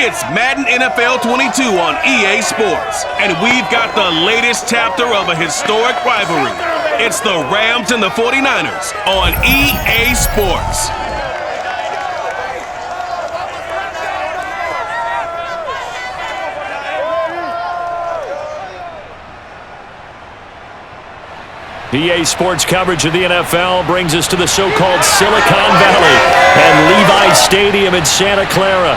It's Madden NFL 22 on EA Sports, and we've got the latest chapter of a historic rivalry. It's the Rams and the 49ers on EA Sports. EA Sports coverage of the NFL brings us to the so-called Silicon Valley and Levi's Stadium in Santa Clara.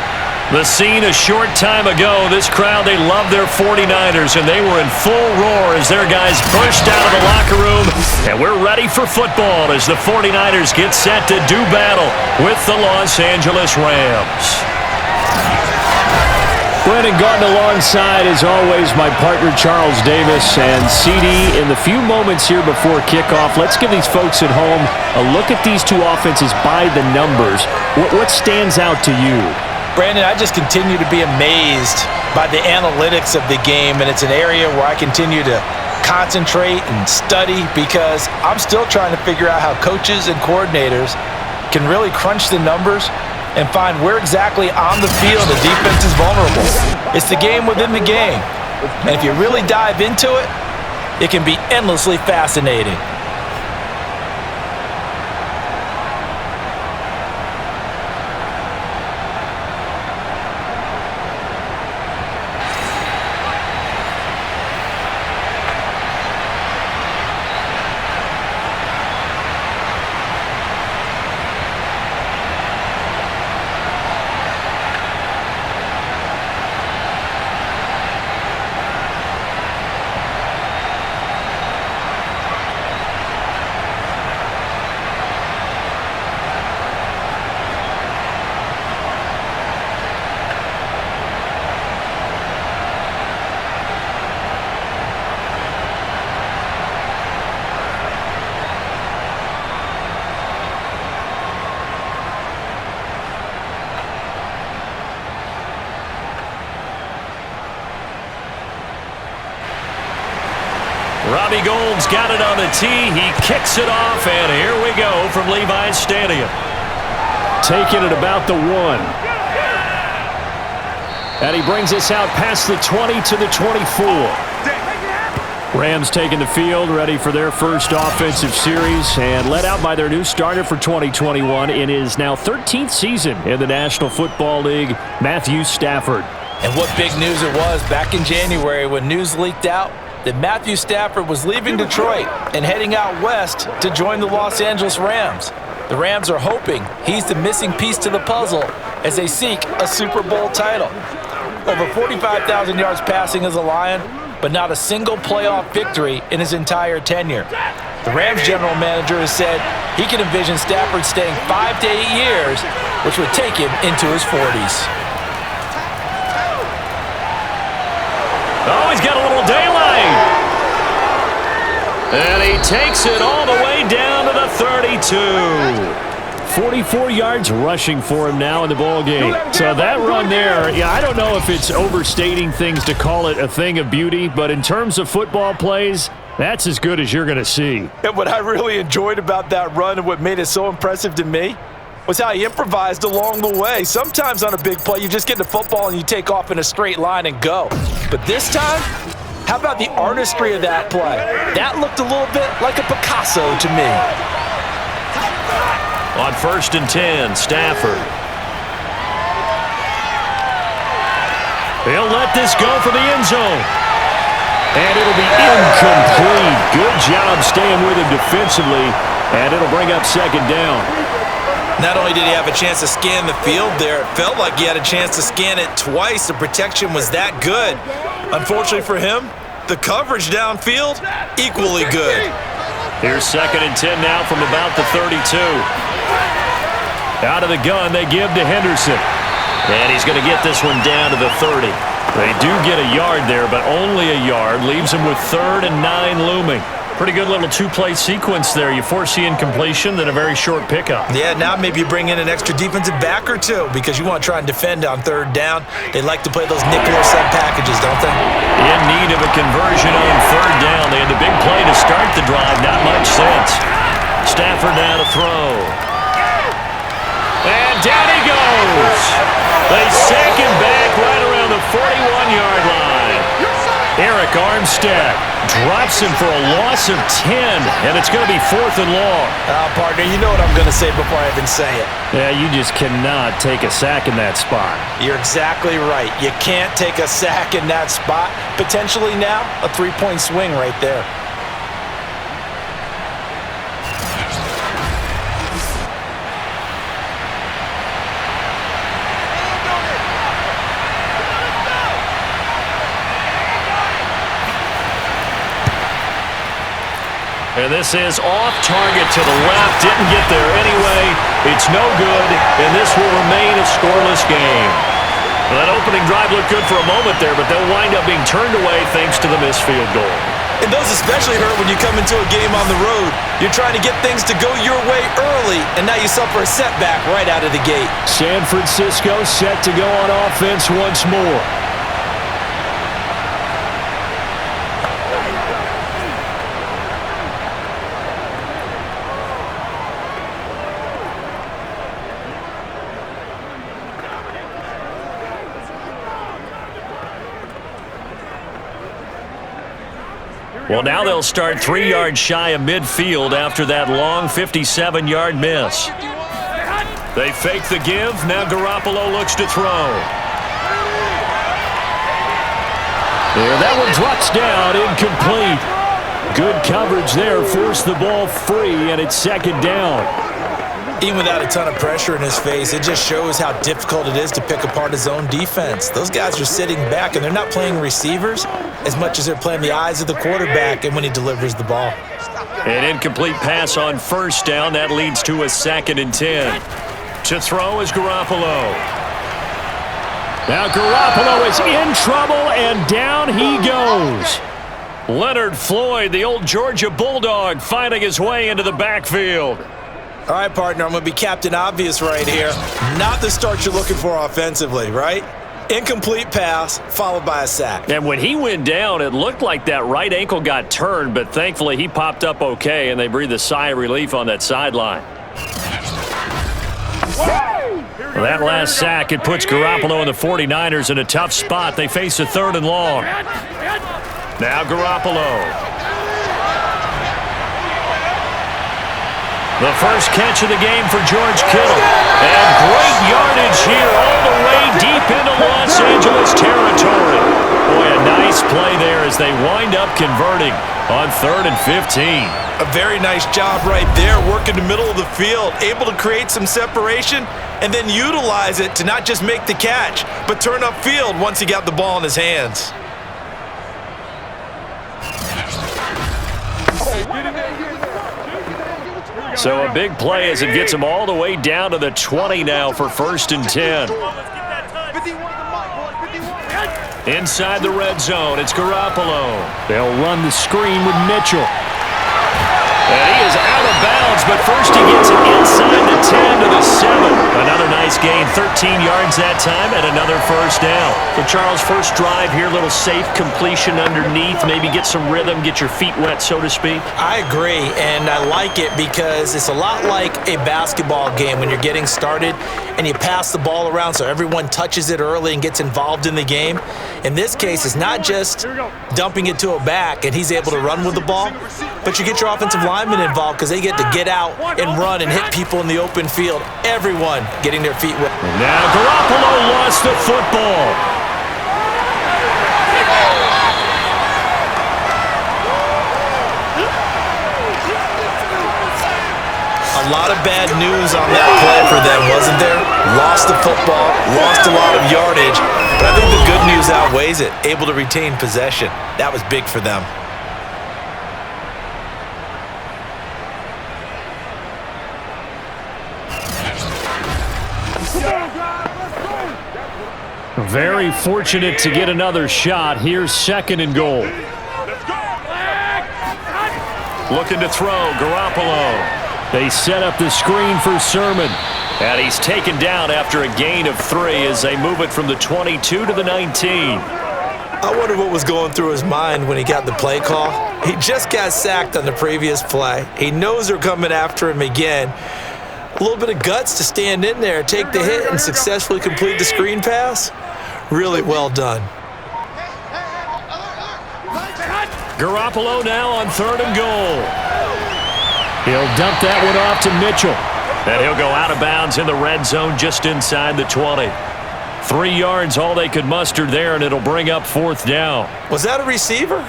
The scene a short time ago, this crowd, they love their 49ers, and they were in full roar as their guys burst out of the locker room. And we're ready for football as the 49ers get set to do battle with the Los Angeles Rams. Brandon Gaudin alongside, as always, my partner Charles Davis. And CD, in the few moments here before kickoff, let's give these folks at home a look at these two offenses by the numbers. What stands out to you? Brandon, I just continue to be amazed by the analytics of the game, and it's an area where I continue to concentrate and study because I'm still trying to figure out how coaches and coordinators can really crunch the numbers and find where exactly on the field the defense is vulnerable. It's the game within the game. And if you really dive into it, it can be endlessly fascinating. Robbie Gould's got it on the tee. He kicks it off, and here we go from Levi's Stadium. Taking it about the 1. And he brings us out past the 20 to the 24. Rams taking the field, ready for their first offensive series, and led out by their new starter for 2021 in his now 13th season in the National Football League, Matthew Stafford. And what big news it was back in January when news leaked out that Matthew Stafford was leaving Detroit and heading out west to join the Los Angeles Rams. The Rams are hoping he's the missing piece to the puzzle as they seek a Super Bowl title. Over 45,000 yards passing as a Lion, but not a single playoff victory in his entire tenure. The Rams general manager has said he can envision Stafford staying 5 to 8 years, which would take him into his 40s. Oh, he's got a little daylight. And he takes it all the way down to the 32. 44 yards rushing for him now in the ball game. So that run there, yeah, I don't know if it's overstating things to call it a thing of beauty, but in terms of football plays, that's as good as you're going to see. And what I really enjoyed about that run and what made it so impressive to me was how he improvised along the way. Sometimes on a big play, you just get the football and you take off in a straight line and go. But this time, how about the artistry of that play? That looked a little bit like a Picasso to me. On 1st and 10, Stafford. He'll let this go for the end zone. And it'll be incomplete. Good job staying with him defensively. And it'll bring up 2nd down. Not only did he have a chance to scan the field there, it felt like he had a chance to scan it twice. The protection was that good. Unfortunately for him, the coverage downfield, equally good. Here's 2nd and 10 now from about the 32. Out of the gun, they give to Henderson. And he's going to get this one down to the 30. They do get a yard there, but only a yard. Leaves him with 3rd and 9 looming. Pretty good little two-play sequence there. You foresee incompletion, then a very short pickup. Yeah, now maybe you bring in an extra defensive back or two because you want to try and defend on 3rd down. They like to play those nickel or sub packages, don't they? In need of a conversion on 3rd down. They had the big play to start the drive. Not much sense. Stafford now to throw. And down he goes. They sack him back 41-yard line. Eric Armstead drops him for a loss of 10, and it's going to be 4th and long. Partner, you know what I'm going to say before I even say it. Yeah, you just cannot take a sack in that spot. You're exactly right. You can't take a sack in that spot. Potentially now, a 3-point swing right there. And this is off target to the left. Didn't get there anyway. It's no good, and this will remain a scoreless game. Well, that opening drive looked good for a moment there, but they'll wind up being turned away thanks to the missed field goal. And those especially hurt when you come into a game on the road. You're trying to get things to go your way early, and now you suffer a setback right out of the gate. San Francisco set to go on offense once more. Well, now they'll start 3 yards shy of midfield after that long 57-yard miss. They fake the give. Now Garoppolo looks to throw. There, that one drops down, incomplete. Good coverage there, forced the ball free, and it's 2nd down. Even without a ton of pressure in his face, it just shows how difficult it is to pick apart his own defense. Those guys are sitting back, and they're not playing receivers as much as they're playing the eyes of the quarterback and when he delivers the ball. An incomplete pass on 1st down. That leads to a 2nd and 10. To throw is Garoppolo. Now Garoppolo is in trouble, and down he goes. Leonard Floyd, the old Georgia Bulldog, finding his way into the backfield. All right, partner, I'm going to be Captain Obvious right here. Not the start you're looking for offensively, right? Incomplete pass, followed by a sack. And when he went down, it looked like that right ankle got turned, but thankfully he popped up okay, and they breathed a sigh of relief on that sideline. Well, that last sack, it puts Garoppolo and the 49ers in a tough spot. They face a 3rd and long. Now Garoppolo. The first catch of the game for George Kittle. And great yardage here all the way deep into Los Angeles territory. Boy, a nice play there as they wind up converting on 3rd and 15. A very nice job right there, working the middle of the field, able to create some separation and then utilize it to not just make the catch, but turn upfield once he got the ball in his hands. So a big play as it gets him all the way down to the 20 now for 1st and 10. Inside the red zone, it's Garoppolo. They'll run the screen with Mitchell. And he is out of bounds, but first he gets it inside the 10 to the 7. Another nice gain, 13 yards that time, and another 1st down. So, Charles, first drive here, little safe completion underneath, maybe get some rhythm, get your feet wet, so to speak. I agree, and I like it because it's a lot like a basketball game when you're getting started and you pass the ball around so everyone touches it early and gets involved in the game. In this case, it's not just dumping it to a back and he's able to run with the ball, but you get your offensive linemen involved because they get to get out and run and hit people in the open field. Everyone getting their feet wet. Now Garoppolo lost the football. A lot of bad news on that play for them, wasn't there? Lost the football, lost a lot of yardage, but I think the good news outweighs it. Able to retain possession. That was big for them. Very fortunate to get another shot. Here's 2nd and goal. Looking to throw, Garoppolo. They set up the screen for Sermon. And he's taken down after a gain of 3 as they move it from the 22 to the 19. I wonder what was going through his mind when he got the play call. He just got sacked on the previous play. He knows they're coming after him again. A little bit of guts to stand in there, take the hit, and successfully complete the screen pass. Really well done. Garoppolo now on 3rd and goal. He'll dump that one off to Mitchell. And he'll go out of bounds in the red zone just inside the 20. 3 yards, all they could muster there, and it'll bring up 4th down. Was that a receiver?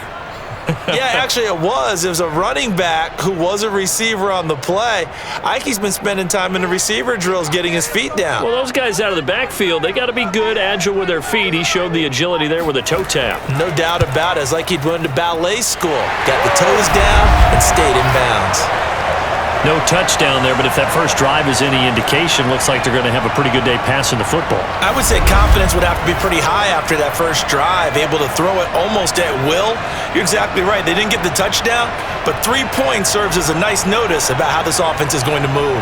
Yeah, actually it was. It was a running back who was a receiver on the play. Ikey's been spending time in the receiver drills getting his feet down. Well, those guys out of the backfield, they got to be good, agile with their feet. He showed the agility there with a toe tap. No doubt about it. It's like he'd went to ballet school. Got the toes down and stayed in bounds. No touchdown there, but if that first drive is any indication, looks like they're going to have a pretty good day passing the football. I would say confidence would have to be pretty high after that first drive, able to throw it almost at will. You're exactly right. They didn't get the touchdown, but 3 points serves as a nice notice about how this offense is going to move.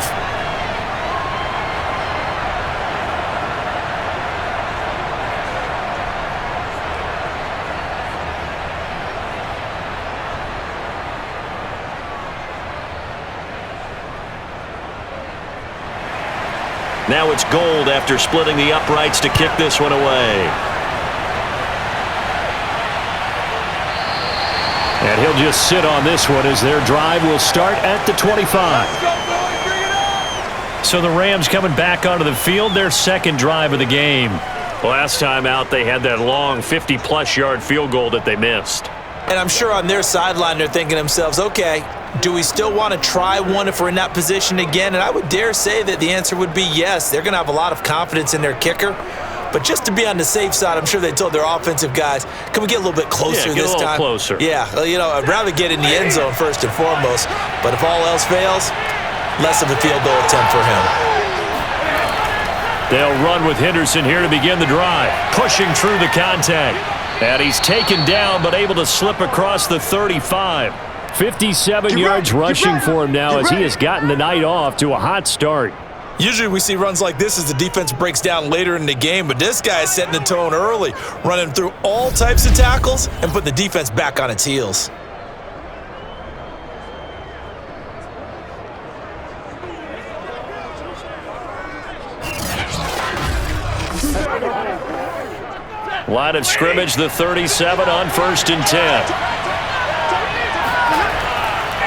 Now it's Gold after splitting the uprights to kick this one away. And he'll just sit on this one as their drive will start at the 25. So the Rams coming back onto the field, their second drive of the game. Last time out, they had that long 50-plus yard field goal that they missed. And I'm sure on their sideline they're thinking to themselves, okay, do we still want to try one if we're in that position again? And I would dare say that the answer would be yes. They're going to have a lot of confidence in their kicker. But just to be on the safe side, I'm sure they told their offensive guys, can we get a little bit closer this time? Yeah, get a little closer. Yeah, you know, I'd rather get in the end zone first and foremost. But if all else fails, less of a field goal attempt for him. They'll run with Henderson here to begin the drive. Pushing through the contact. And he's taken down but able to slip across the 35. 57 yards rushing for him now as he has gotten the night off to a hot start. Usually we see runs like this as the defense breaks down later in the game, but this guy is setting the tone early, running through all types of tackles and putting the defense back on its heels. Line of scrimmage, the 37 on 1st and 10.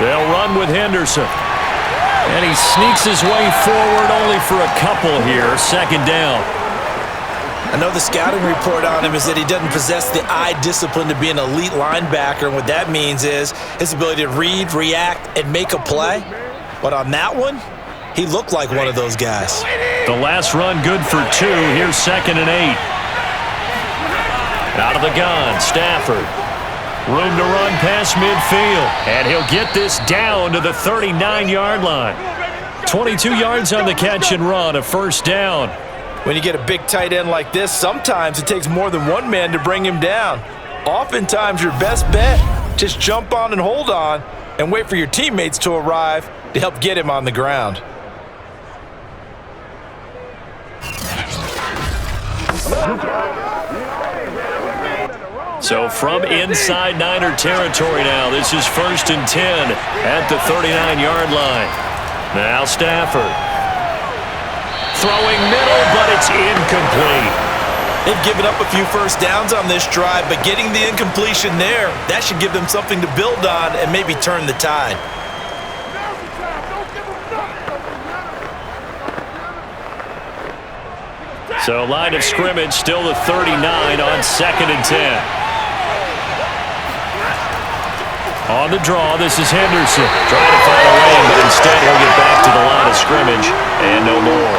They'll run with Henderson. And he sneaks his way forward only for a couple here. 2nd down. I know the scouting report on him is that he doesn't possess the eye discipline to be an elite linebacker. And what that means is his ability to read, react, and make a play. But on that one, he looked like one of those guys. The last run good for 2. Here's 2nd and 8. Out of the gun, Stafford. Room to run past midfield. And he'll get this down to the 39-yard line. 22 yards on the catch and run, a 1st down. When you get a big tight end like this, sometimes it takes more than one man to bring him down. Oftentimes your best bet, just jump on and hold on and wait for your teammates to arrive to help get him on the ground. So from inside Niner territory now, this is 1st and 10 at the 39-yard line. Now Stafford. Throwing middle, but it's incomplete. They've given up a few first downs on this drive, but getting the incompletion there, that should give them something to build on and maybe turn the tide. So line of scrimmage still the 39 on 2nd and 10. On the draw, this is Henderson. Trying to find a lane, but instead he'll get back to the line of scrimmage and no more.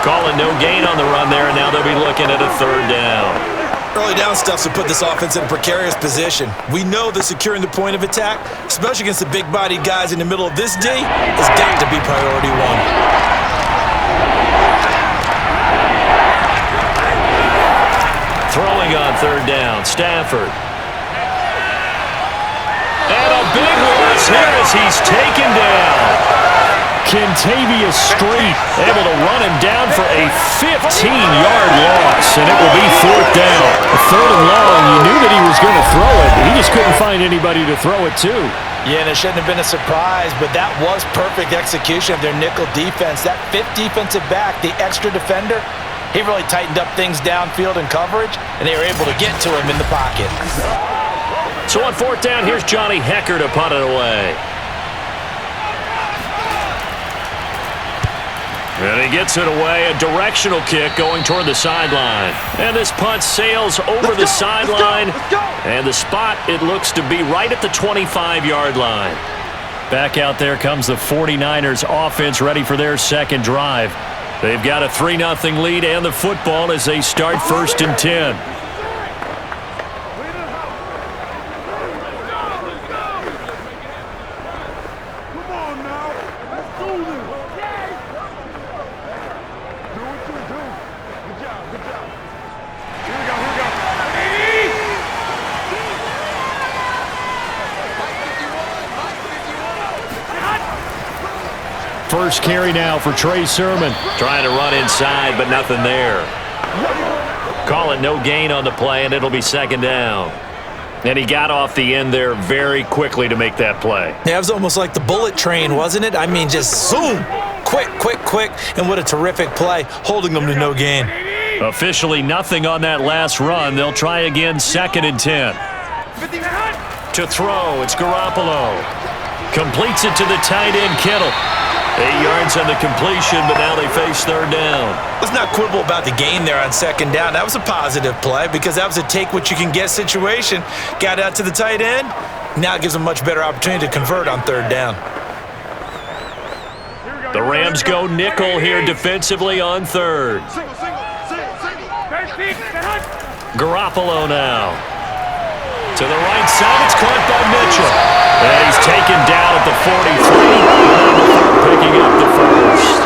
Calling no gain on the run there, and now they'll be looking at a 3rd down. Early down stuff's to put this offense in a precarious position. We know that securing the point of attack, especially against the big-bodied guys in the middle of this D, has got to be priority one. Throwing on 3rd down, Stafford. And a big loss here as he's taken down. Kentavious Street able to run him down for a 15-yard loss, and it will be 4th down. 3rd and long, you knew that he was going to throw it. He just couldn't find anybody to throw it to. Yeah, and it shouldn't have been a surprise, but that was perfect execution of their nickel defense. That 5th defensive back, the extra defender, He really tightened up things downfield in coverage, and they were able to get to him in the pocket. So on fourth down, here's Johnny Hecker to punt it away. And he gets it away, a directional kick going toward the sideline. And this punt sails over the sideline. And the spot, it looks to be right at the 25-yard line. Back out there comes the 49ers offense ready for their second drive. They've got a 3-0 lead and the football as they start 1st and 10. First carry now for Trey Sermon. Trying to run inside, but nothing there. Call it no gain on the play, and it'll be 2nd down. And he got off the end there very quickly to make that play. Yeah, it was almost like the bullet train, wasn't it? I mean, just zoom. Quick, quick, quick. And what a terrific play, holding them to no gain. Officially nothing on that last run. They'll try again 2nd and 10. To throw, it's Garoppolo. Completes it to the tight end, Kittle. 8 yards on the completion, but now they face 3rd down. Let's not quibble about the gain there on 2nd down. That was a positive play because that was a take-what-you-can-get situation. Got out to the tight end. Now it gives them a much better opportunity to convert on 3rd down. The Rams go nickel here defensively on 3rd. Garoppolo now. To the right side, it's caught by Mitchell. And he's taken down at the 43. Picking up the first.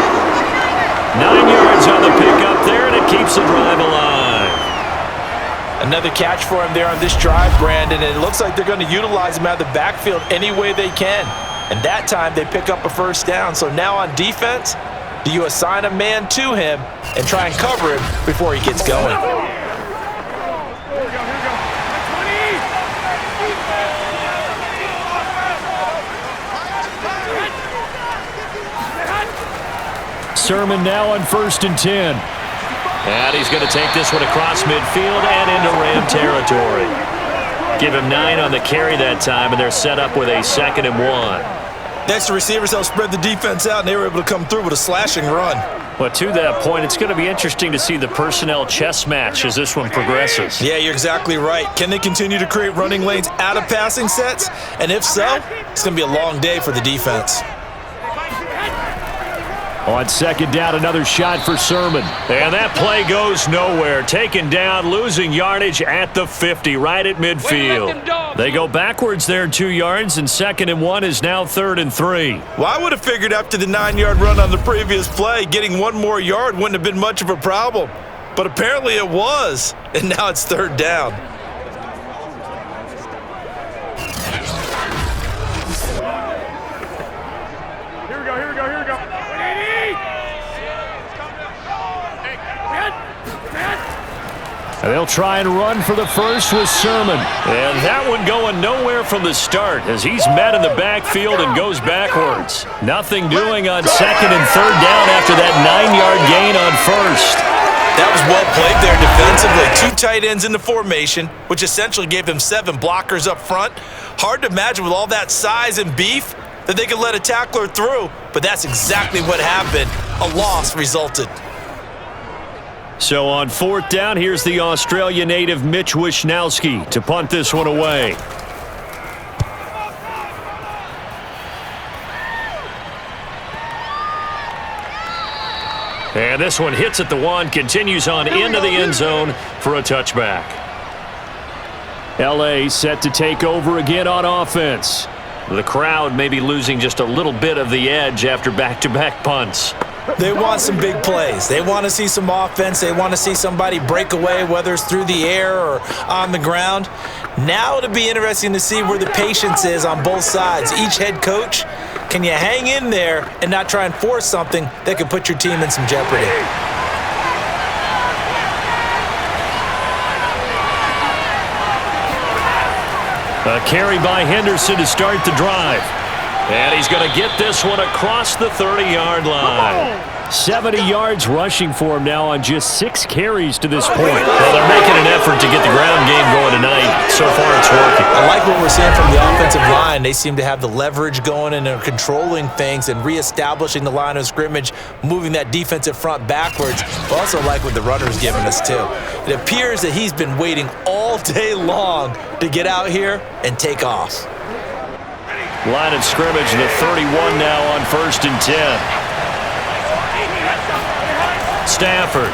9 yards on the pickup there, and it keeps the drive alive. Another catch for him there on this drive, Brandon, and it looks like they're going to utilize him out of the backfield any way they can. And that time they pick up a 1st down. So now on defense, do you assign a man to him and try and cover him before he gets going? Sermon now on 1st and 10. And he's going to take this one across midfield and into Ram territory. Give him 9 on the carry that time, and they're set up with a 2nd and 1. Next, the receivers help spread the defense out, and they were able to come through with a slashing run. Well, to that point, it's going to be interesting to see the personnel chess match as this one progresses. Yeah, you're exactly right. Can they continue to create running lanes out of passing sets? And if so, it's going to be a long day for the defense. On 2nd down, another shot for Sermon. And that play goes nowhere. Taken down, losing yardage at the 50, right at midfield. They go backwards there 2 yards, and 2nd and 1 is now 3rd and 3. Well, I would have figured after the 9-yard run on the previous play, getting 1 more yard wouldn't have been much of a problem. But apparently it was, and now it's 3rd down. And they'll try and run for the first with Sermon. And that one going nowhere from the start as he's met in the backfield and goes backwards. Nothing doing on 2nd and 3rd down after that 9-yard gain on 1st. That was well played there defensively. 2 tight ends in the formation, which essentially gave them 7 blockers up front. Hard to imagine with all that size and beef that they could let a tackler through, but that's exactly what happened. A loss resulted. So on 4th down, here's the Australia native Mitch Wishnowsky to punt this one away. And this one hits at the 1, continues on into the end zone for a touchback. LA set to take over again on offense. The crowd may be losing just a little bit of the edge after back-to-back punts. They want some big plays. They want to see some offense. They want to see somebody break away, whether it's through the air or on the ground. Now it'll be interesting to see where the patience is on both sides. Each head coach, can you hang in there and not try and force something that could put your team in some jeopardy? A carry by Henderson to start the drive. And he's going to get this one across the 30-yard line. 70 yards rushing for him now on just 6 carries to this point. Well, they're making an effort to get the ground game going tonight. So far, it's working. I like what we're seeing from the offensive line. They seem to have the leverage going and are controlling things and reestablishing the line of scrimmage, moving that defensive front backwards. I also like what the runner's giving us, too. It appears that he's been waiting all day long to get out here and take off. Line of scrimmage, the 31 now on 1st and 10. Stafford.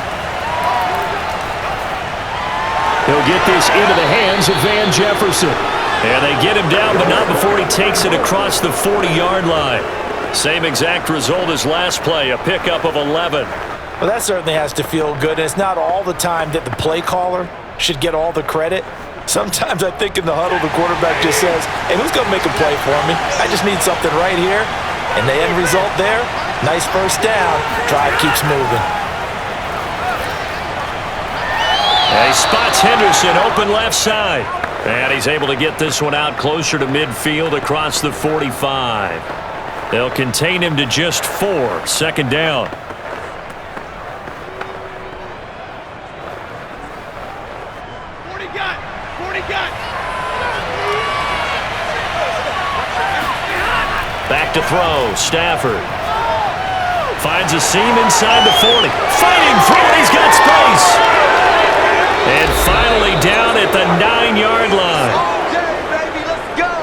He'll get this into the hands of Van Jefferson. And they get him down, but not before he takes it across the 40-yard line. Same exact result as last play, a pickup of 11. Well, that certainly has to feel good. And it's not all the time that the play caller should get all the credit. Sometimes I think in the huddle, the quarterback just says, hey, who's going to make a play for me? I just need something right here. And the end result there, nice first down. Drive keeps moving. He spots Henderson open left side. And he's able to get this one out closer to midfield across the 45. They'll contain him to just 4. 2nd down. Back to throw. Stafford. Finds a seam inside the 40. Fighting for it. He's got space. And finally down at the 9-yard line. Okay, baby, let's go.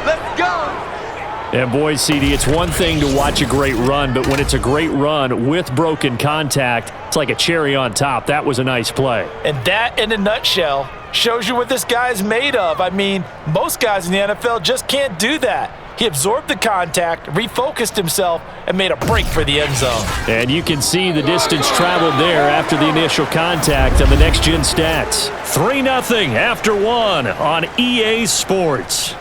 Let's go. And boy, CD, it's one thing to watch a great run, but when it's a great run with broken contact, it's like a cherry on top. That was a nice play. And that, in a nutshell, shows you what this guy's made of. I mean, most guys in the NFL just can't do that. He absorbed the contact, refocused himself, and made a break for the end zone. And you can see the distance traveled there after the initial contact on the next-gen stats. 3-0 after 1 on EA Sports.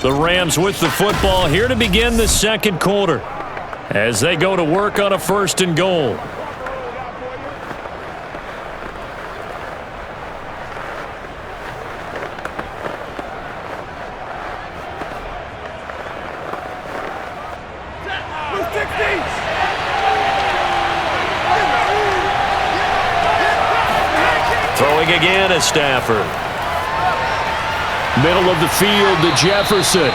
The Rams with the football here to begin the 2nd quarter as they go to work on a 1st and goal. Throwing again is Stafford. Middle of the field to Jefferson.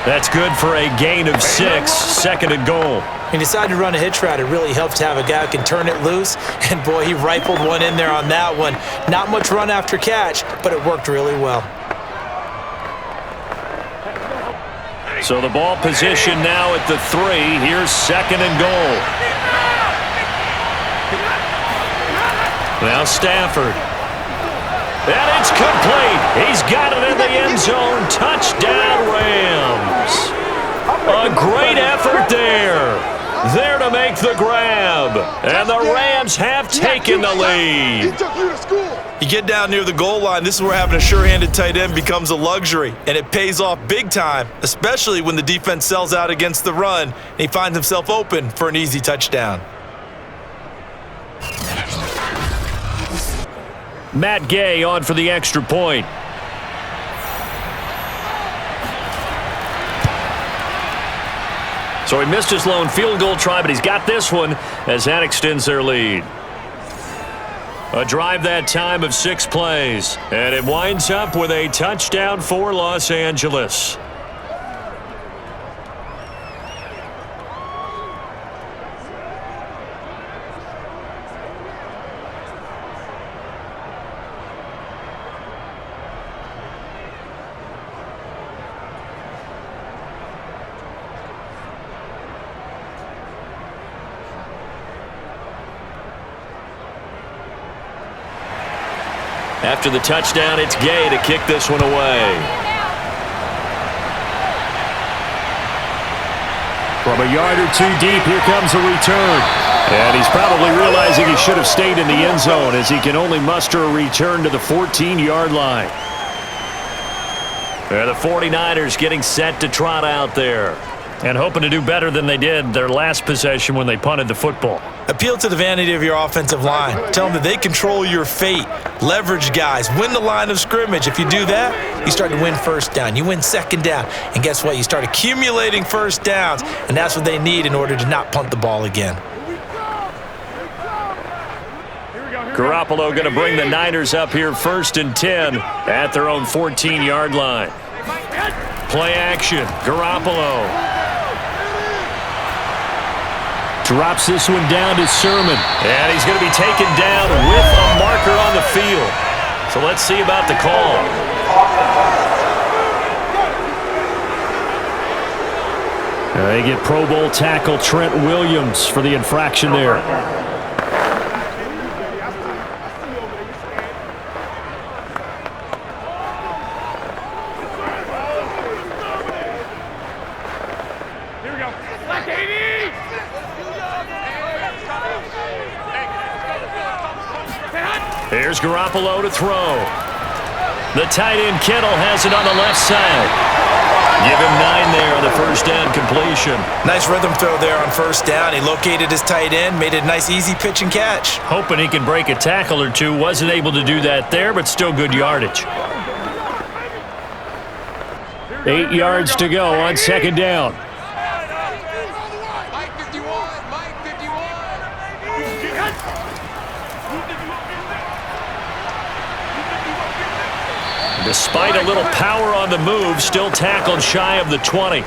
That's good for a gain of 6. 2nd and goal. He decided to run a hitch route. It really helps to have a guy who can turn it loose. And, boy, he rifled one in there on that one. Not much run after catch, but it worked really well. So the ball position now at the 3. Here's 2nd and goal. Now Stafford. And it's complete. He's got it in the end zone. Touchdown, Rams. A great effort there. There to make the grab. And the Rams have taken the lead. You get down near the goal line, this is where having a sure-handed tight end becomes a luxury. And it pays off big time, especially when the defense sells out against the run and he finds himself open for an easy touchdown. Matt Gay on for the extra point. So he missed his lone field goal try, but he's got this one as that extends their lead. A drive that time of 6 plays, and it winds up with a touchdown for Los Angeles. After the touchdown, it's Gay to kick this one away. From a yard or 2 deep, here comes a return. And he's probably realizing he should have stayed in the end zone as he can only muster a return to the 14-yard line. And the 49ers getting set to trot out there. And hoping to do better than they did their last possession when they punted the football. Appeal to the vanity of your offensive line. Tell them that they control your fate. Leverage guys. Win the line of scrimmage. If you do that, you start to win first down. You win second down. And guess what? You start accumulating first downs. And that's what they need in order to not punt the ball again. Garoppolo going to bring the Niners up here 1st and 10 at their own 14-yard line. Play action. Garoppolo drops this one down to Sermon. And he's going to be taken down with a marker on the field. So let's see about the call. They get Pro Bowl tackle Trent Williams for the infraction there. Here's Garoppolo to throw. The tight end Kittle has it on the left side. Give him 9 there on the first down completion. Nice rhythm throw there on first down. He located his tight end, made it a nice easy pitch and catch. Hoping he can break a tackle or two. Wasn't able to do that there, but still good yardage. 8 yards to go on second down. Despite a little power on the move, still tackled shy of the 20.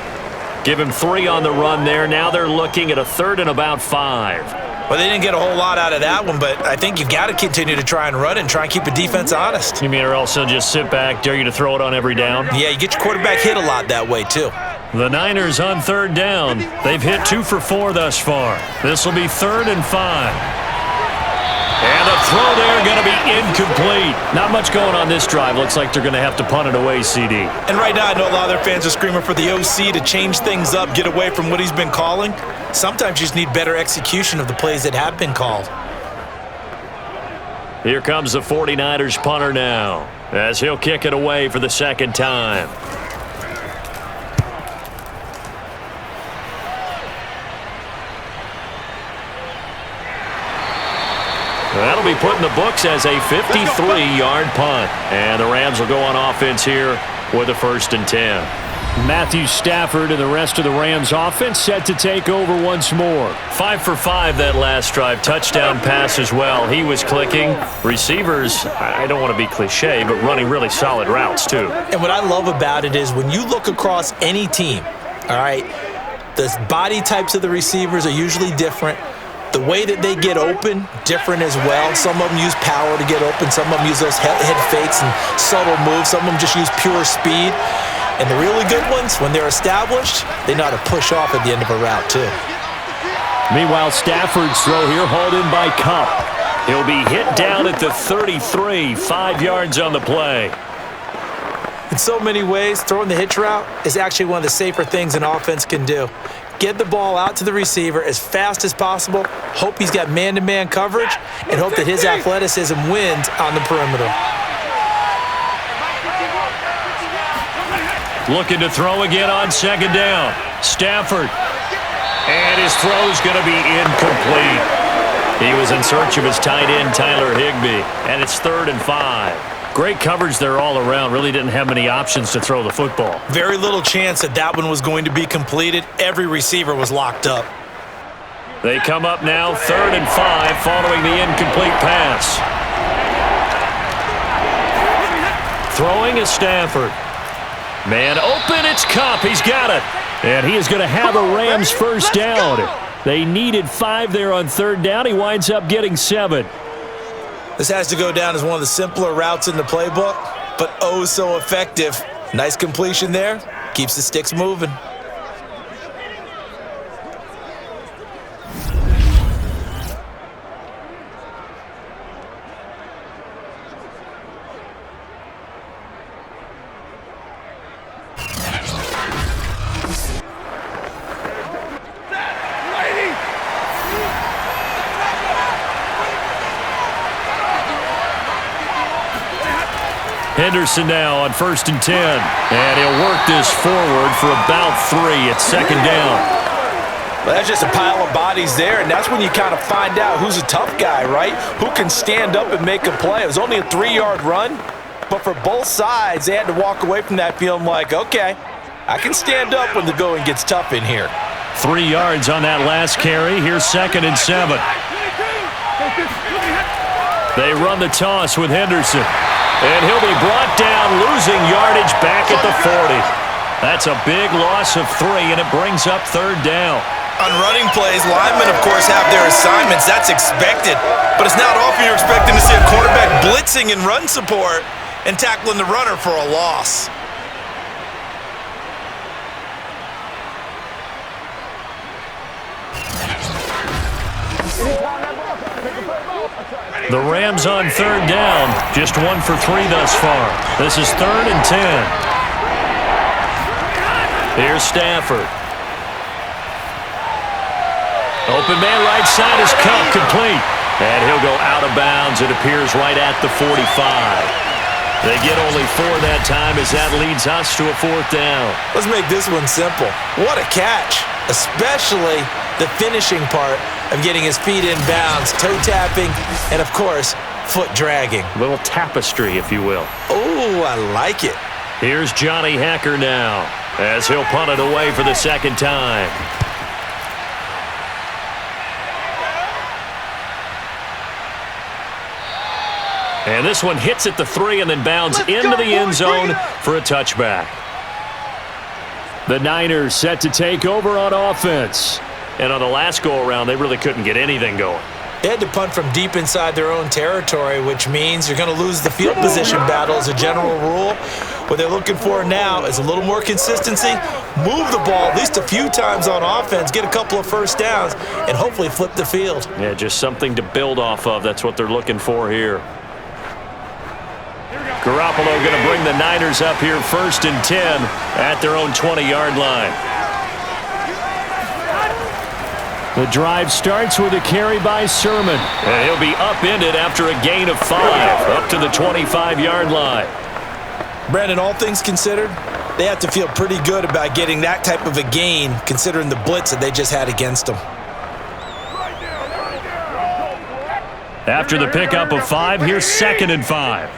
Give him 3 on the run there. Now they're looking at a 3rd and about 5. Well, they didn't get a whole lot out of that one, but I think you've got to continue to try and run it and try and keep the defense honest. You mean or else they'll just sit back, dare you to throw it on every down? Yeah, you get your quarterback hit a lot that way, too. The Niners on 3rd down. They've hit 2 for 4 thus far. This will be 3rd and 5. And the throw there going to be incomplete. Not much going on this drive. Looks like they're going to have to punt it away, CD. And right now I know a lot of their fans are screaming for the OC to change things up, get away from what he's been calling. Sometimes you just need better execution of the plays that have been called. Here comes the 49ers punter now, as he'll kick it away for the 2nd time. That'll be put in the books as a 53-yard punt. And the Rams will go on offense here with a 1st and 10. Matthew Stafford and the rest of the Rams offense set to take over once more. 5 for 5 that last drive. Touchdown pass as well. He was clicking. Receivers, I don't want to be cliche, but running really solid routes too. And what I love about it is when you look across any team, all right, the body types of the receivers are usually different. The way that they get open, different as well. Some of them use power to get open. Some of them use those head fakes and subtle moves. Some of them just use pure speed. And the really good ones, when they're established, they know how to push off at the end of a route, too. Meanwhile, Stafford's throw here hauled in by Kupp. He'll be hit down at the 33, 5 yards on the play. In so many ways, throwing the hitch route is actually one of the safer things an offense can do. Get the ball out to the receiver as fast as possible, hope he's got man-to-man coverage, and hope that his athleticism wins on the perimeter. Looking to throw again on 2nd down. Stafford. And his throw's going to be incomplete. He was in search of his tight end, Tyler Higbee, and it's 3rd and 5. Great coverage there all around. Really didn't have many options to throw the football. Very little chance that that one was going to be completed. Every receiver was locked up. They come up now 3rd and 5 following the incomplete pass. Throwing is Stafford. Man open, it's Kupp. He's got it. And he is going to have a Rams first down. They needed 5 there on 3rd down. He winds up getting 7. This has to go down as one of the simpler routes in the playbook, but oh so effective. Nice completion there. Keeps the sticks moving. Henderson now on 1st and 10. And he'll work this forward for about 3 at 2nd down. Well, that's just a pile of bodies there, and that's when you kind of find out who's a tough guy, right? Who can stand up and make a play. It was only a 3-yard run, but for both sides, they had to walk away from that feeling like, okay, I can stand up when the going gets tough in here. 3 yards on that last carry. Here's 2nd and 7. They run the toss with Henderson. And he'll be brought down, losing yardage back at the 40. That's a big loss of 3, and it brings up 3rd down. On running plays, linemen, of course, have their assignments. That's expected. But it's not often you're expecting to see a quarterback blitzing in run support and tackling the runner for a loss. The Rams on 3rd down, just 1 for 3 thus far. This is 3rd and 10. Here's Stafford. Open man right side is Cup, complete. And he'll go out of bounds. It appears right at the 45. They get only 4 that time as that leads us to a 4th down. Let's make this one simple. What a catch, especially the finishing part of getting his feet in bounds, toe tapping, and of course, foot dragging. A little tapestry, if you will. Oh, I like it. Here's Johnny Hacker now, as he'll punt it away for the 2nd time. And this one hits at the 3 and then bounds into the end zone for a touchback. The Niners set to take over on offense. And on the last go-around, they really couldn't get anything going. They had to punt from deep inside their own territory, which means you're going to lose the field position battle as a general rule. What they're looking for now is a little more consistency, move the ball at least a few times on offense, get a couple of first downs, and hopefully flip the field. Yeah, just something to build off of. That's what they're looking for here. Garoppolo going to bring the Niners up here 1st and 10 at their own 20-yard line. The drive starts with a carry by Sermon. And he'll be upended after a gain of 5 up to the 25-yard line. Brandon, all things considered, they have to feel pretty good about getting that type of a gain considering the blitz that they just had against them. After the pickup of 5, here's 2nd and 5.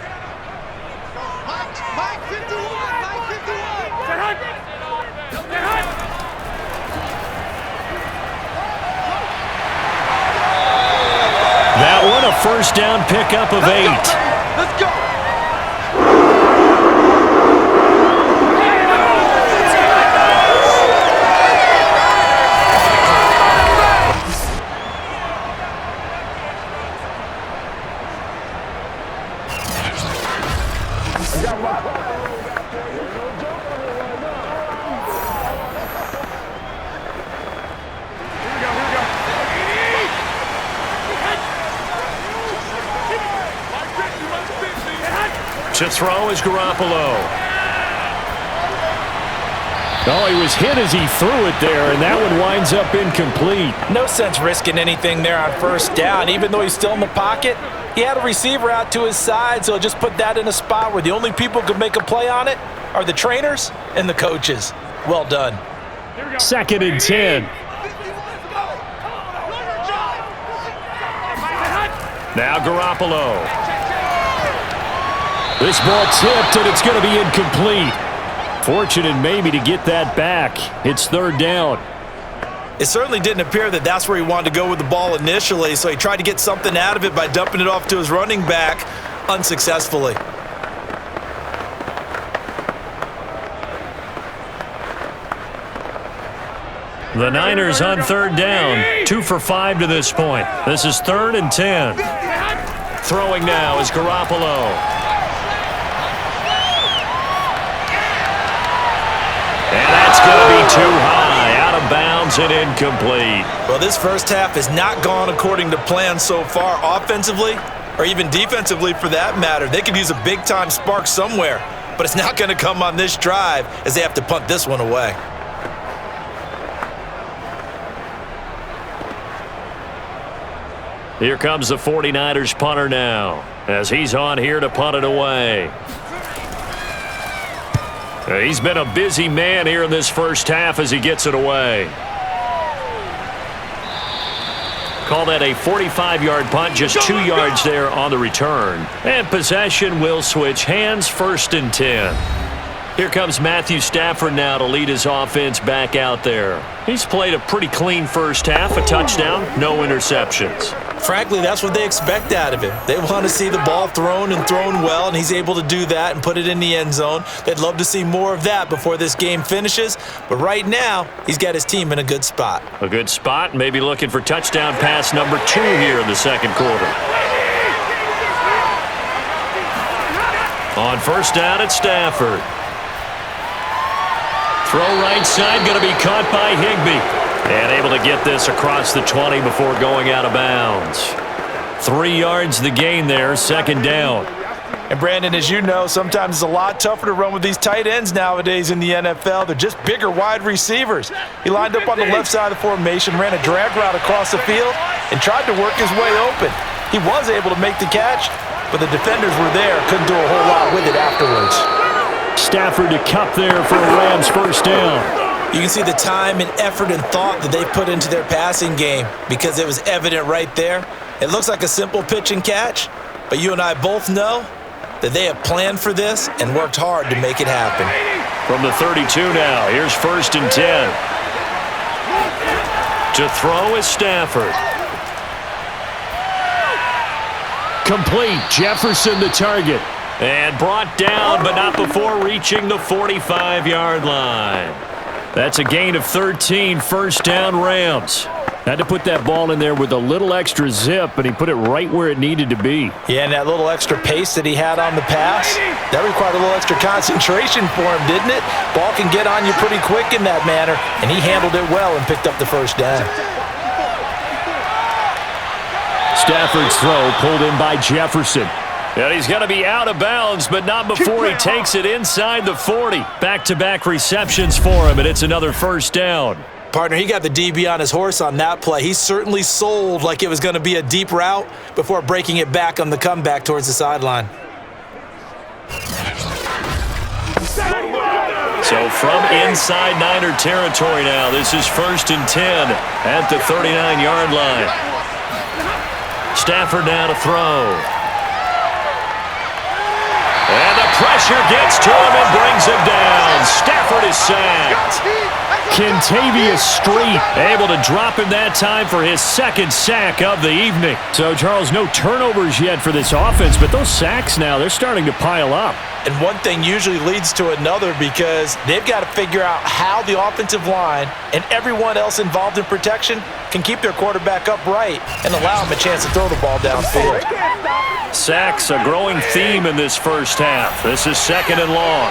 That one a first down pickup of 8. Let's go. To throw is Garoppolo. Oh, he was hit as he threw it there, and that one winds up incomplete. No sense risking anything there on first down. Even though he's still in the pocket, he had a receiver out to his side, so just put that in a spot where the only people who could make a play on it are the trainers and the coaches. Well done. 2nd and 10. Now Garoppolo. This ball tipped, and it's going to be incomplete. Fortunate maybe to get that back. It's 3rd down. It certainly didn't appear that that's where he wanted to go with the ball initially, so he tried to get something out of it by dumping it off to his running back unsuccessfully. The Niners on 3rd down. 2 for 5 to this point. This is 3rd and 10. Throwing now is Garoppolo. And that's going to be too high, out of bounds and incomplete. Well, this first half has not gone according to plan so far offensively, or even defensively for that matter. They could use a big-time spark somewhere, but it's not going to come on this drive as they have to punt this one away. Here comes the 49ers punter now, as he's on here to punt it away. He's been a busy man here in this first half as he gets it away. Call that a 45-yard punt, just 2 yards there on the return. And possession will switch hands, 1st and 10. Here comes Matthew Stafford now to lead his offense back out there. He's played a pretty clean first half, a touchdown, no interceptions. Frankly, that's what they expect out of him. They want to see the ball thrown and thrown well, and he's able to do that and put it in the end zone. They'd love to see more of that before this game finishes, but right now, he's got his team in a good spot. A good spot, maybe looking for touchdown pass number 2 here in the second quarter. On first down, it's Stafford. Throw right side, going to be caught by Higbee. And able to get this across the 20 before going out of bounds. 3 yards the gain there, 2nd down. And Brandon, as you know, sometimes it's a lot tougher to run with these tight ends nowadays in the NFL. They're just bigger wide receivers. He lined up on the left side of the formation, ran a drag route across the field, and tried to work his way open. He was able to make the catch, but the defenders were there, couldn't do a whole lot with it afterwards. Stafford to cup there for a Rams first down. You can see the time and effort and thought that they put into their passing game because it was evident right there. It looks like a simple pitch and catch, but you and I both know that they have planned for this and worked hard to make it happen. From the 32 now, here's 1st and 10. To throw is Stafford. Complete, Jefferson the target. And brought down, but not before reaching the 45-yard line. That's a gain of 13, 1st down Rams. Had to put that ball in there with a little extra zip, but he put it right where it needed to be. Yeah, and that little extra pace that he had on the pass, that required a little extra concentration for him, didn't it? Ball can get on you pretty quick in that manner, and he handled it well and picked up the 1st down. Stafford's throw pulled in by Jefferson. And he's going to be out of bounds, but not before he takes it inside the 40. Back-to-back receptions for him, and it's another 1st down. Partner, he got the DB on his horse on that play. He certainly sold like it was going to be a deep route before breaking it back on the comeback towards the sideline. So from inside Niner territory now, this is 1st and 10 at the 39-yard line. Stafford now to throw. And the pressure gets to him and brings him down. Stafford is sacked. Kentavious Street able to drop him that time for his 2nd sack of the evening. So, Charles, no turnovers yet for this offense, but those sacks now, they're starting to pile up. And one thing usually leads to another because they've got to figure out how the offensive line and everyone else involved in protection can keep their quarterback upright and allow him a chance to throw the ball downfield. Sacks, a growing theme in this first half. This is 2nd and long.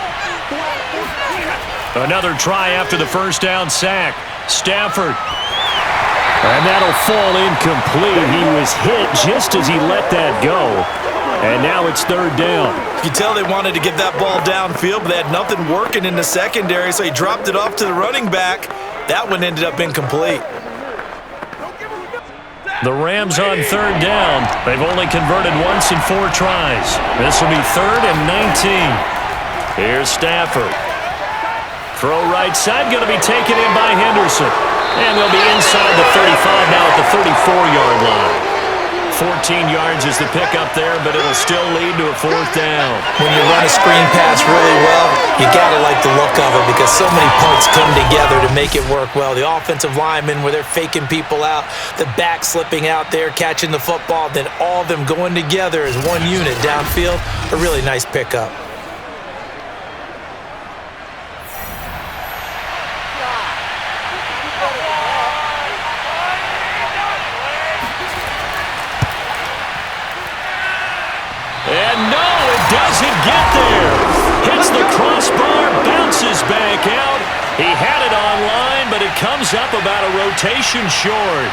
Another try after the 1st down sack. Stafford. And that'll fall incomplete. He was hit just as he let that go. And now it's 3rd down. You can tell they wanted to get that ball downfield, but they had nothing working in the secondary, so he dropped it off to the running back. That one ended up incomplete. The Rams on 3rd down. They've only converted once in 4 tries. This will be 3rd and 19. Here's Stafford. Throw right side, going to be taken in by Henderson. And they'll be inside the 35 now at the 34-yard line. 14 yards is the pickup there, but it'll still lead to a 4th down. When you run a screen pass really well, you got to like the look of it because so many parts come together to make it work well. The offensive linemen, where they're faking people out, the back slipping out there, catching the football, then all of them going together as one unit downfield. A really nice pickup. And no, it doesn't get there. Hits the crossbar, bounces back out. He had it online, but it comes up about a rotation short.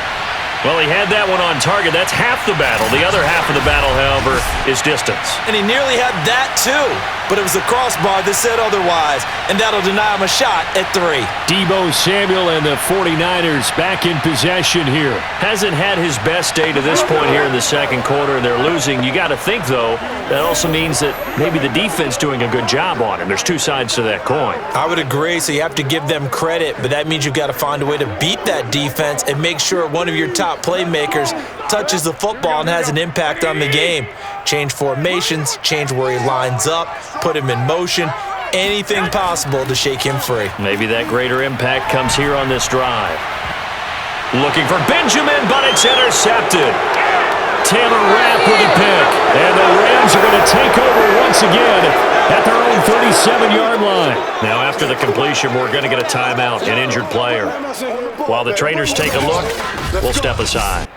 Well, he had that one on target. That's half the battle. The other half of the battle, however, is distance. And he nearly had that, too. but it was the crossbar that said otherwise, and that'll deny him a shot at 3. Deebo Samuel and the 49ers back in possession here. Hasn't had his best day to this point here in the second quarter, and they're losing. You got to think, though, that also means that maybe the defense doing a good job on him. There's two sides to that coin. I would agree, so you have to give them credit, but that means you've got to find a way to beat that defense and make sure one of your top playmakers touches the football and has an impact on the game. Change formations, change where he lines up, put him in motion, anything possible to shake him free. Maybe that greater impact comes here on this drive. Looking for Benjamin, but it's intercepted. Taylor Rapp with a pick, and the Rams are going to take over once again at their own 37-yard line. Now, after the completion, we're going to get a timeout, an injured player. While the trainers take a look, we'll step aside.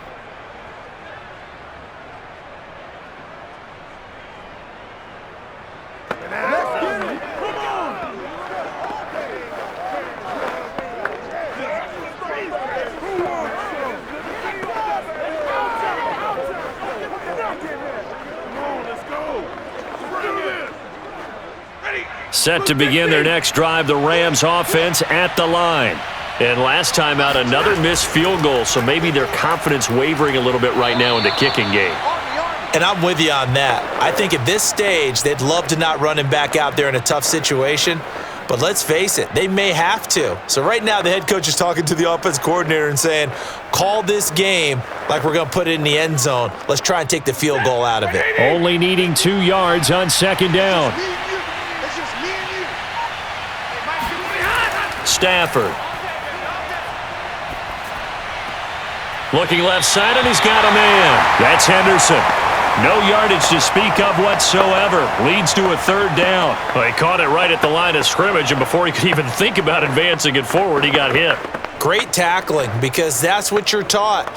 Set to begin their next drive, the Rams offense at the line. And last time out, another missed field goal, so maybe their confidence wavering a little bit right now in the kicking game. And I'm with you on that. I think at this stage, they'd love to not run him back out there in a tough situation. But let's face it, they may have to. So right now, the head coach is talking to the offense coordinator and saying, call this game like we're going to put it in the end zone. Let's try and take the field goal out of it. Only needing 2 yards on second down. Stafford. Looking left side, and he's got a man. That's Henderson. No yardage to speak of whatsoever. Leads to a third down. Well, he caught it right at the line of scrimmage, and before he could even think about advancing it forward, he got hit. Great tackling, because that's what you're taught.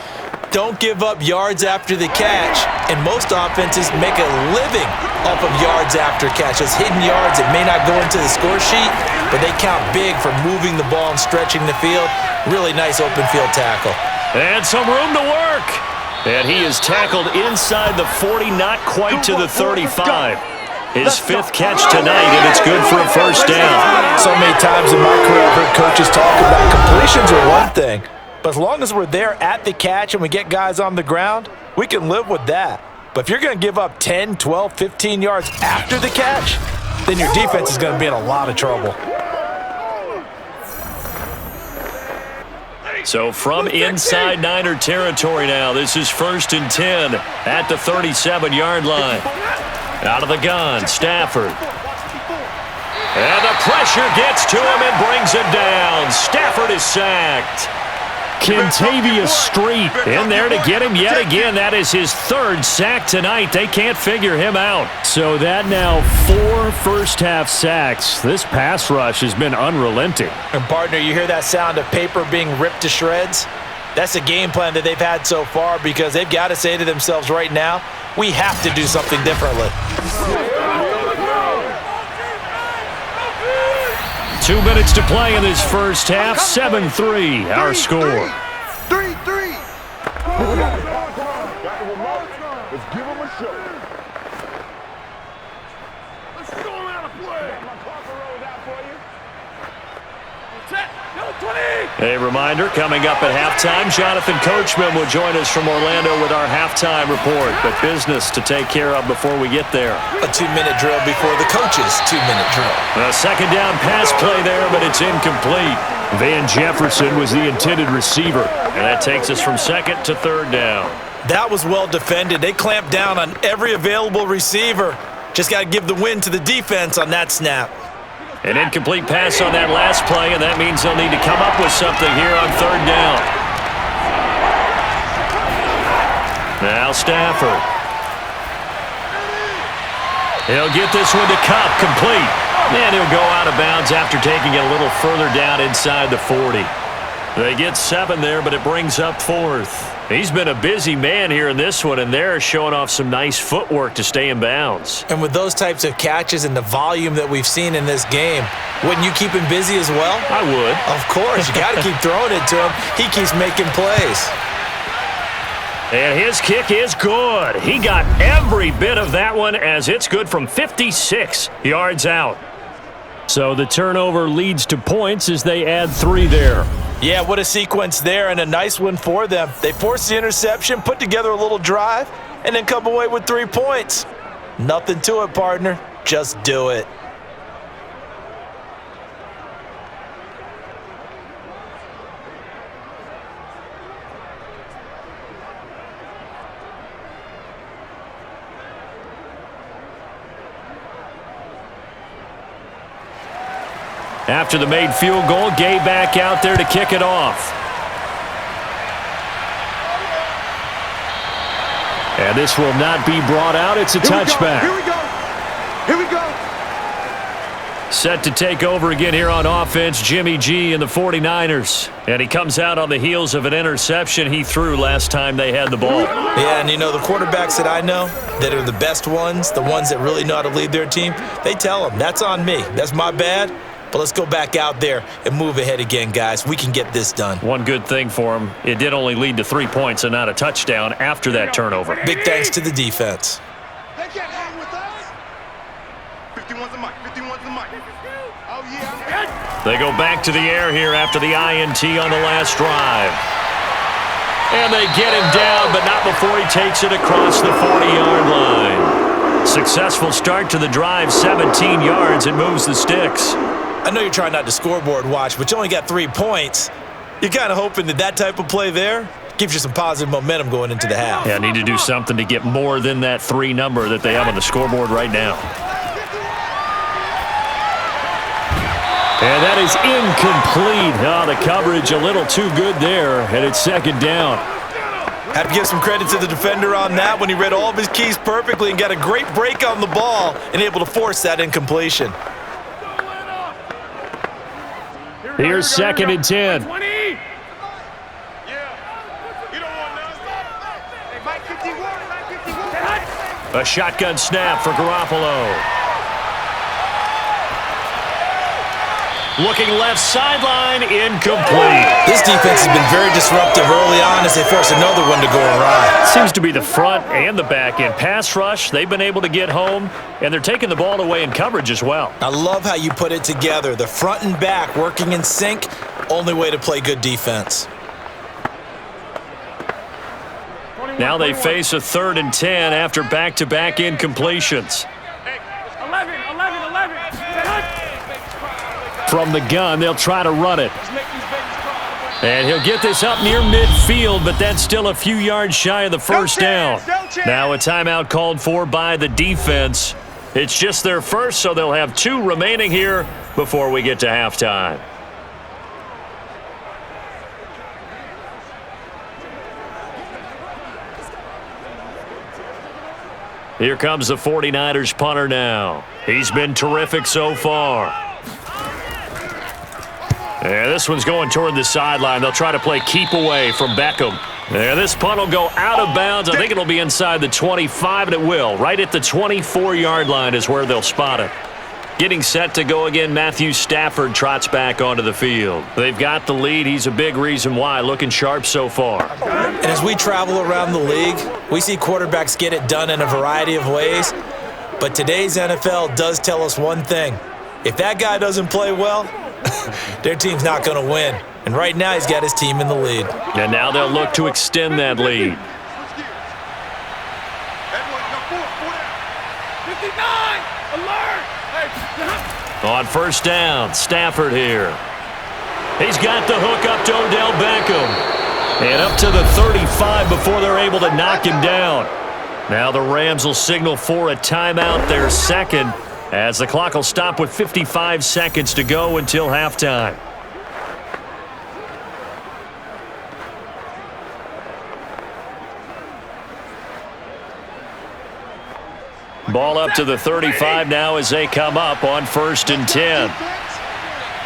Don't give up yards after the catch. And most offenses make a living off of yards after catch. Those hidden yards that may not go into the score sheet, but they count big for moving the ball and stretching the field. Really nice open field tackle. And some room to work. And he is tackled inside the 40, not quite to the 35. His 5th catch tonight, and it's good for a first down. So many times in my career, I've heard coaches talk about completions are one thing, but as long as we're there at the catch and we get guys on the ground, we can live with that. But if you're going to give up 10, 12, 15 yards after the catch, then your defense is going to be in a lot of trouble. So from inside Niner territory now, this is 1st and 10 at the 37-yard line. Out of the gun, Stafford. And the pressure gets to him and brings him down. Stafford is sacked. Kentavious Street in there to get him yet again. That is his 3rd sack tonight. They can't figure him out. So that now 4 first-half sacks. This pass rush has been unrelenting. And partner, you hear that sound of paper being ripped to shreds? That's the game plan that they've had so far, because they've got to say to themselves right now, we have to do something differently. 2 minutes to play in this first half. 7-3, our score. 3-3. Let's give him a show. Let's show him how to play. A reminder, coming up at halftime, Jonathan Coachman will join us from Orlando with our halftime report. But business to take care of before we get there. A 2-minute drill before the coach's 2-minute drill. A second down pass play there, but it's incomplete. Van Jefferson was the intended receiver. And that takes us from 2nd to 3rd down. That was well defended. They clamped down on every available receiver. Just got to give the win to the defense on that snap. An incomplete pass on that last play, and that means they'll need to come up with something here on 3rd down. Now Stafford. He'll get this one to Kupp, complete. And he'll go out of bounds after taking it a little further down inside the 40. They get 7 there, but it brings up 4th. He's been a busy man here in this one, and they're showing off some nice footwork to stay in bounds. And with those types of catches and the volume that we've seen in this game, wouldn't you keep him busy as well? I would. Of course. You got to keep throwing it to him. He keeps making plays. And his kick is good. He got every bit of that one as it's good from 56 yards out. So the turnover leads to points as they add 3 there. Yeah, what a sequence there, and a nice one for them. They forced the interception, put together a little drive, and then come away with 3 points. Nothing to it, partner. Just do it. After the made field goal, Gay back out there to kick it off. And this will not be brought out. It's a touchback. Here we go. Here we go. Set to take over again here on offense, Jimmy G and the 49ers. And he comes out on the heels of an interception he threw last time they had the ball. Yeah, and you know, the quarterbacks that I know that are the best ones, the ones that really know how to lead their team, they tell them, that's on me. That's my bad. But let's go back out there and move ahead again, guys. We can get this done. One good thing for him, it did only lead to 3 points and not a touchdown after that turnover. Big thanks to the defense. They can't hang with us. 51's the mic. 51's the mic. Oh, yeah. They go back to the air here after the INT on the last drive. And they get him down, but not before he takes it across the 40-yard line. Successful start to the drive, 17 yards, and moves the sticks. I know you're trying not to scoreboard watch, but you only got 3 points. You're kind of hoping that that type of play there gives you some positive momentum going into the half. Yeah, need to do something to get more than that 3 number that they have on the scoreboard right now. And that is incomplete. Oh, the coverage a little too good there, and it's second down. Have to give some credit to the defender on that when he read all of his keys perfectly and got a great break on the ball and able to force that incompletion. Here's second and 10. A shotgun snap for Garoppolo. Looking left sideline, incomplete. This defense has been very disruptive early on as they force another one to go awry. Seems to be the front and the back end. Pass rush, they've been able to get home, and they're taking the ball away in coverage as well. I love how you put it together. The front and back working in sync, only way to play good defense. Now they face a 3rd and 10 after back-to-back incompletions. 11. From the gun, they'll try to run it. And he'll get this up near midfield, but that's still a few yards shy of the first down. Now a timeout called for by the defense. It's just their first, so they'll have 2 remaining here before we get to halftime. Here comes the 49ers punter now. He's been terrific so far. Yeah, this one's going toward the sideline. They'll try to play keep away from Beckham. Yeah, this punt will go out of bounds. I think it'll be inside the 25, and it will. Right at the 24-yard line is where they'll spot it. Getting set to go again, Matthew Stafford trots back onto the field. They've got the lead. He's a big reason why. Looking sharp so far. And as we travel around the league, we see quarterbacks get it done in a variety of ways. But today's NFL does tell us one thing. If that guy doesn't play well, their team's not going to win. And right now, he's got his team in the lead. And now they'll look to extend that lead. 59, alert! On first down, Stafford here. He's got the hook up to Odell Beckham. And up to the 35 before they're able to knock him down. Now the Rams will signal for a timeout, their second, as the clock will stop with 55 seconds to go until halftime. Ball up to the 35 now as they come up on 1st and 10.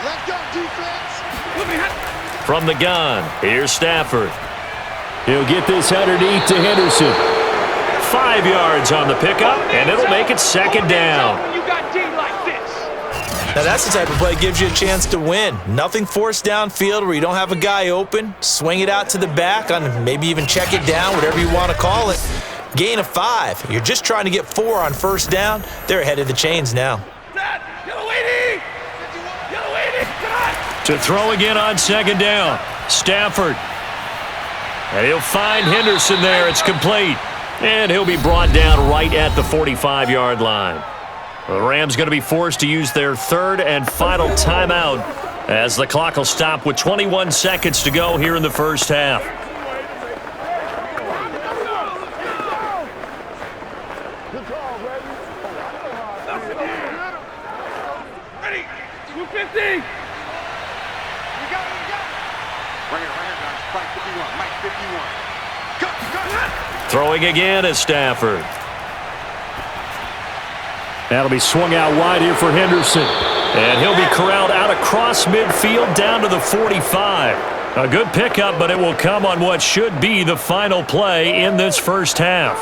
Let's go, defense. From the gun, here's Stafford. He'll get this underneath to Henderson. 5 yards on the pickup, and it'll make it second down. You got D like this. Now, that's the type of play that gives you a chance to win. Nothing forced downfield where you don't have a guy open. Swing it out to the back, on maybe even check it down, whatever you want to call it. Gain of 5. You're just trying to get 4 on first down. They're ahead of the chains now. To throw again on second down. Stafford. And he'll find Henderson there. It's complete. And he'll be brought down right at the 45-yard line. The Rams going to be forced to use their third and final timeout as the clock will stop with 21 seconds to go here in the first half. Ready? 250. Right here, guys. Spike 51. Mike 51. Cut. Throwing again is Stafford. That'll be swung out wide here for Henderson. And he'll be corralled out across midfield down to the 45. A good pickup, but it will come on what should be the final play in this first half.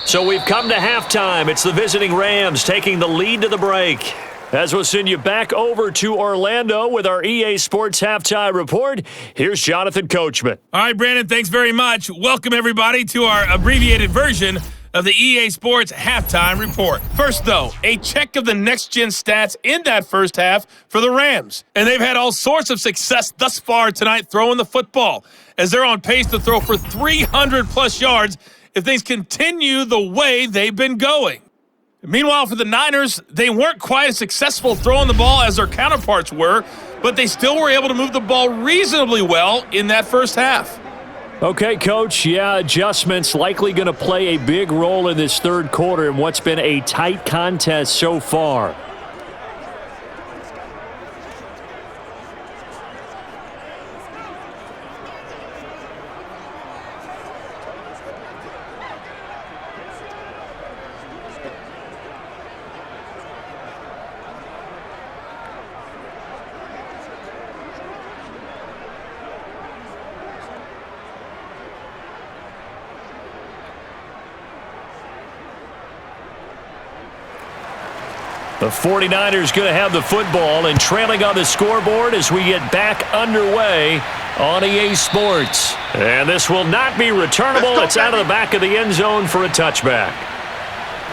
So we've come to halftime. It's the visiting Rams taking the lead to the break. As we'll send you back over to Orlando with our EA Sports Halftime Report, here's Jonathan Coachman. All right, Brandon, thanks very much. Welcome, everybody, to our abbreviated version of the EA Sports Halftime Report. First, though, a check of the next-gen stats in that first half for the Rams. And they've had all sorts of success thus far tonight throwing the football, as they're on pace to throw for 300-plus yards if things continue the way they've been going. Meanwhile, for the Niners, they weren't quite as successful throwing the ball as their counterparts were, but they still were able to move the ball reasonably well in that first half. Okay, Coach, adjustments likely going to play a big role in this third quarter in what's been a tight contest so far. The 49ers going to have the football and trailing on the scoreboard as we get back underway on EA Sports. And this will not be returnable. It's out of the back of the end zone for a touchback.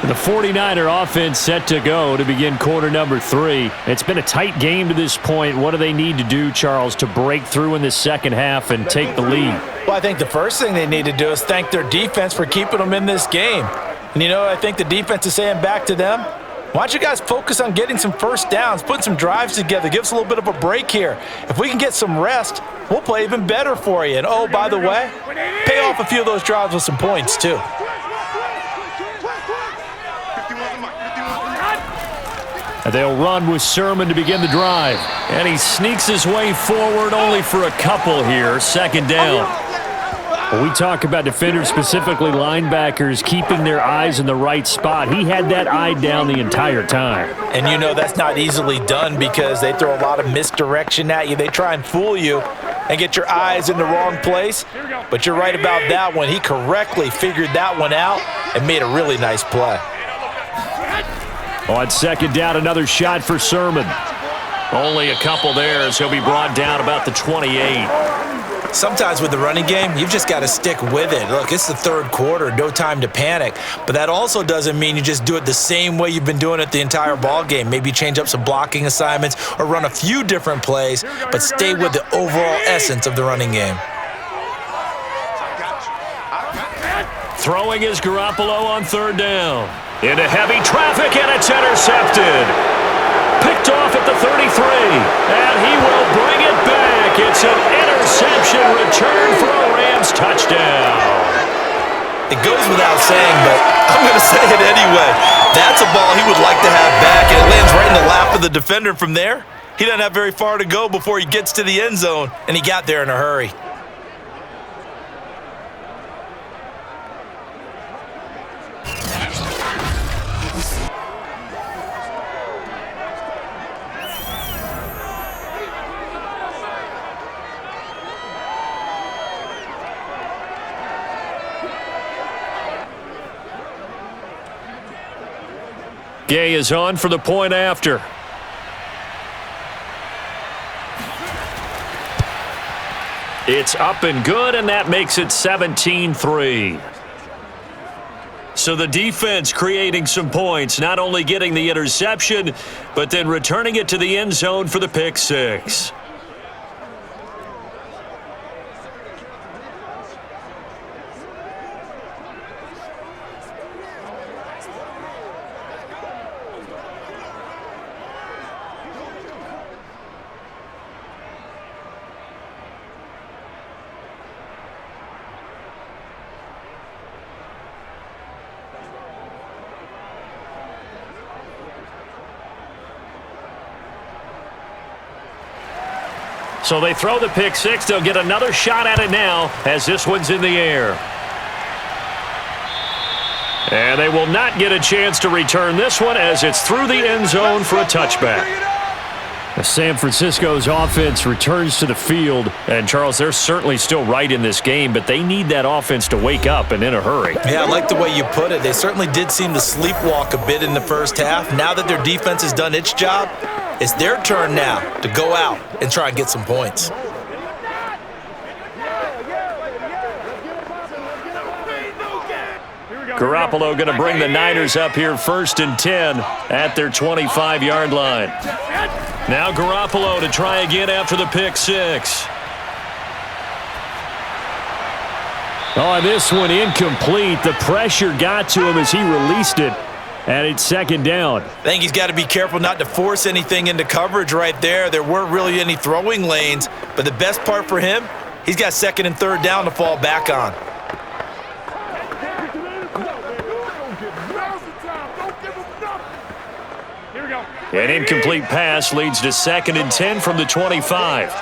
The 49er offense set to go to begin quarter number 3. It's been a tight game to this point. What do they need to do, Charles, to break through in the second half and take the lead? Well, I think the first thing they need to do is thank their defense for keeping them in this game. And, I think the defense is saying back to them, why don't you guys focus on getting some first downs, putting some drives together, give us a little bit of a break here. If we can get some rest, we'll play even better for you. And, oh, by the way, pay off a few of those drives with some points, too. They'll run with Sermon to begin the drive. And he sneaks his way forward only for a couple here. Second down. When we talk about defenders, specifically linebackers, keeping their eyes in the right spot, he had that eye down the entire time. And that's not easily done because they throw a lot of misdirection at you. They try and fool you and get your eyes in the wrong place. But you're right about that one. He correctly figured that one out and made a really nice play. On second down, another shot for Sermon. Only a couple there as he'll be brought down about the 28. Sometimes with the running game, you've just got to stick with it. Look, it's the third quarter, no time to panic. But that also doesn't mean you just do it the same way you've been doing it the entire ball game. Maybe change up some blocking assignments or run a few different plays, but stay with the overall essence of the running game. Throwing is Garoppolo on third down. Into heavy traffic, and it's intercepted. Picked off at the 33, and he will bring it back. It's an interception return for a Rams touchdown. It goes without saying, but I'm going to say it anyway. That's a ball he would like to have back, and it lands right in the lap of the defender. From there, he doesn't have very far to go before he gets to the end zone, and he got there in a hurry. Gay is on for the point after. It's up and good, and that makes it 17-3. So the defense creating some points, not only getting the interception, but then returning it to the end zone for the pick six. So they throw the pick six. They'll get another shot at it now as this one's in the air. And they will not get a chance to return this one as it's through the end zone for a touchback. San Francisco's offense returns to the field. And, Charles, they're certainly still right in this game, but they need that offense to wake up and in a hurry. Yeah, I like the way you put it. They certainly did seem to sleepwalk a bit in the first half. Now that their defense has done its job, it's their turn now to go out and try and get some points. Garoppolo going to bring the Niners up here 1st and 10 at their 25-yard line. Now Garoppolo to try again after the pick six. Oh, this one incomplete. The pressure got to him as he released it. And it's 2nd down. I think he's got to be careful not to force anything into coverage right there. There weren't really any throwing lanes. But the best part for him, he's got 2nd and 3rd down to fall back on. An incomplete pass leads to 2nd and 10 from the 25.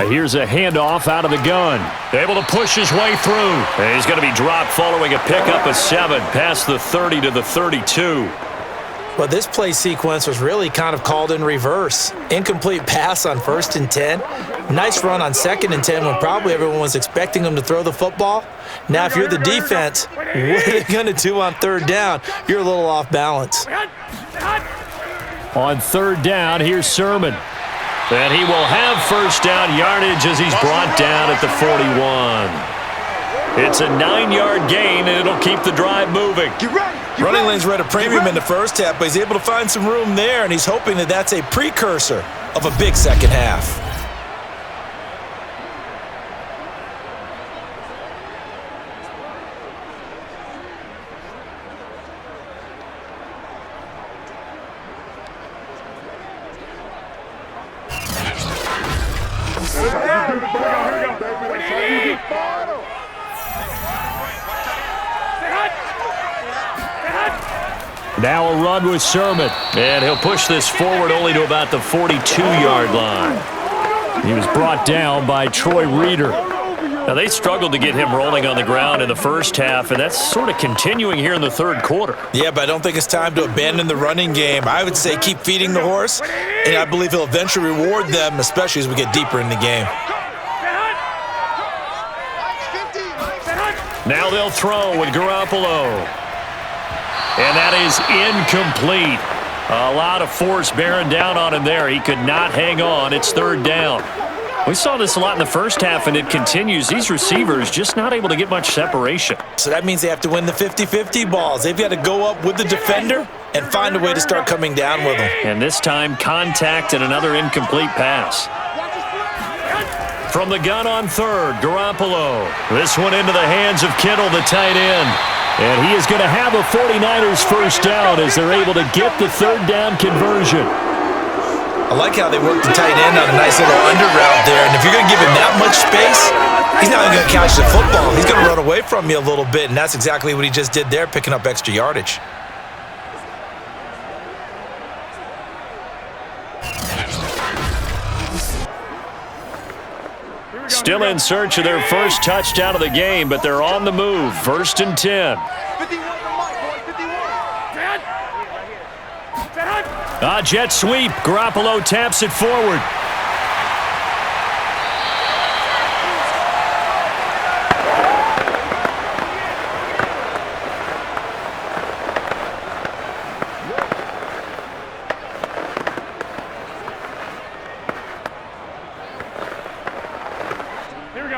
Here's a handoff out of the gun. Able to push his way through. And he's going to be dropped following a pickup of 7 past the 30 to the 32. Well, this play sequence was really kind of called in reverse. Incomplete pass on 1st and 10. Nice run on 2nd and 10 when probably everyone was expecting him to throw the football. Now, if you're the defense, what are they going to do on 3rd down? You're a little off balance. On 3rd down, here's Sermon. And he will have 1st down yardage as he's brought down at the 41. It's a 9-yard gain, and it'll keep the drive moving. Running lanes were at a premium in the first half, but he's able to find some room there, and he's hoping that that's a precursor of a big second half. Now a run with Sermon. And he'll push this forward only to about the 42-yard line. He was brought down by Troy Reeder. Now, they struggled to get him rolling on the ground in the first half, and that's sort of continuing here in the 3rd quarter. Yeah, but I don't think it's time to abandon the running game. I would say keep feeding the horse, and I believe he'll eventually reward them, especially as we get deeper in the game. Now they'll throw with Garoppolo. And that is incomplete. A lot of force bearing down on him there. He could not hang on. It's 3rd down. We saw this a lot in the first half, and it continues. These receivers just not able to get much separation. So that means they have to win the 50-50 balls. They've got to go up with the defender and find a way to start coming down with them. And this time, contact and another incomplete pass. From the gun on 3rd, Garoppolo. This one into the hands of Kittle, the tight end. And he is going to have a 49ers 1st down as they're able to get the 3rd down conversion. I like how they work the tight end on a nice little under route there. And if you're going to give him that much space, he's not even going to catch the football. He's going to run away from you a little bit, and that's exactly what he just did there, picking up extra yardage. Still in search of their first touchdown of the game, but they're on the move. 1st and 10. 51. Jet sweep. Garoppolo taps it forward.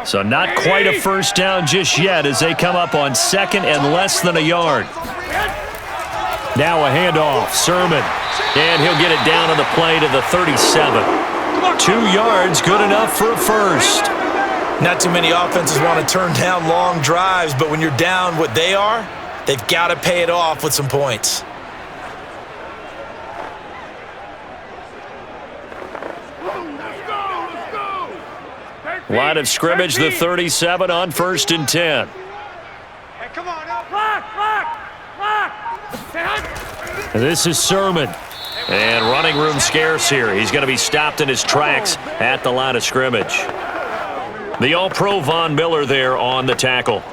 So not quite a first down just yet as they come up on second and less than a yard. Now a handoff, Sermon. And he'll get it down on the play to the 37. 2 yards, good enough for a first. Not too many offenses want to turn down long drives, but when you're down what they are, they've got to pay it off with some points. Line of scrimmage, the 37 on 1st and 10. Hey, come on, now. This is Sermon. And running room scarce here. He's going to be stopped in his tracks at the line of scrimmage. The All-Pro Von Miller there on the tackle.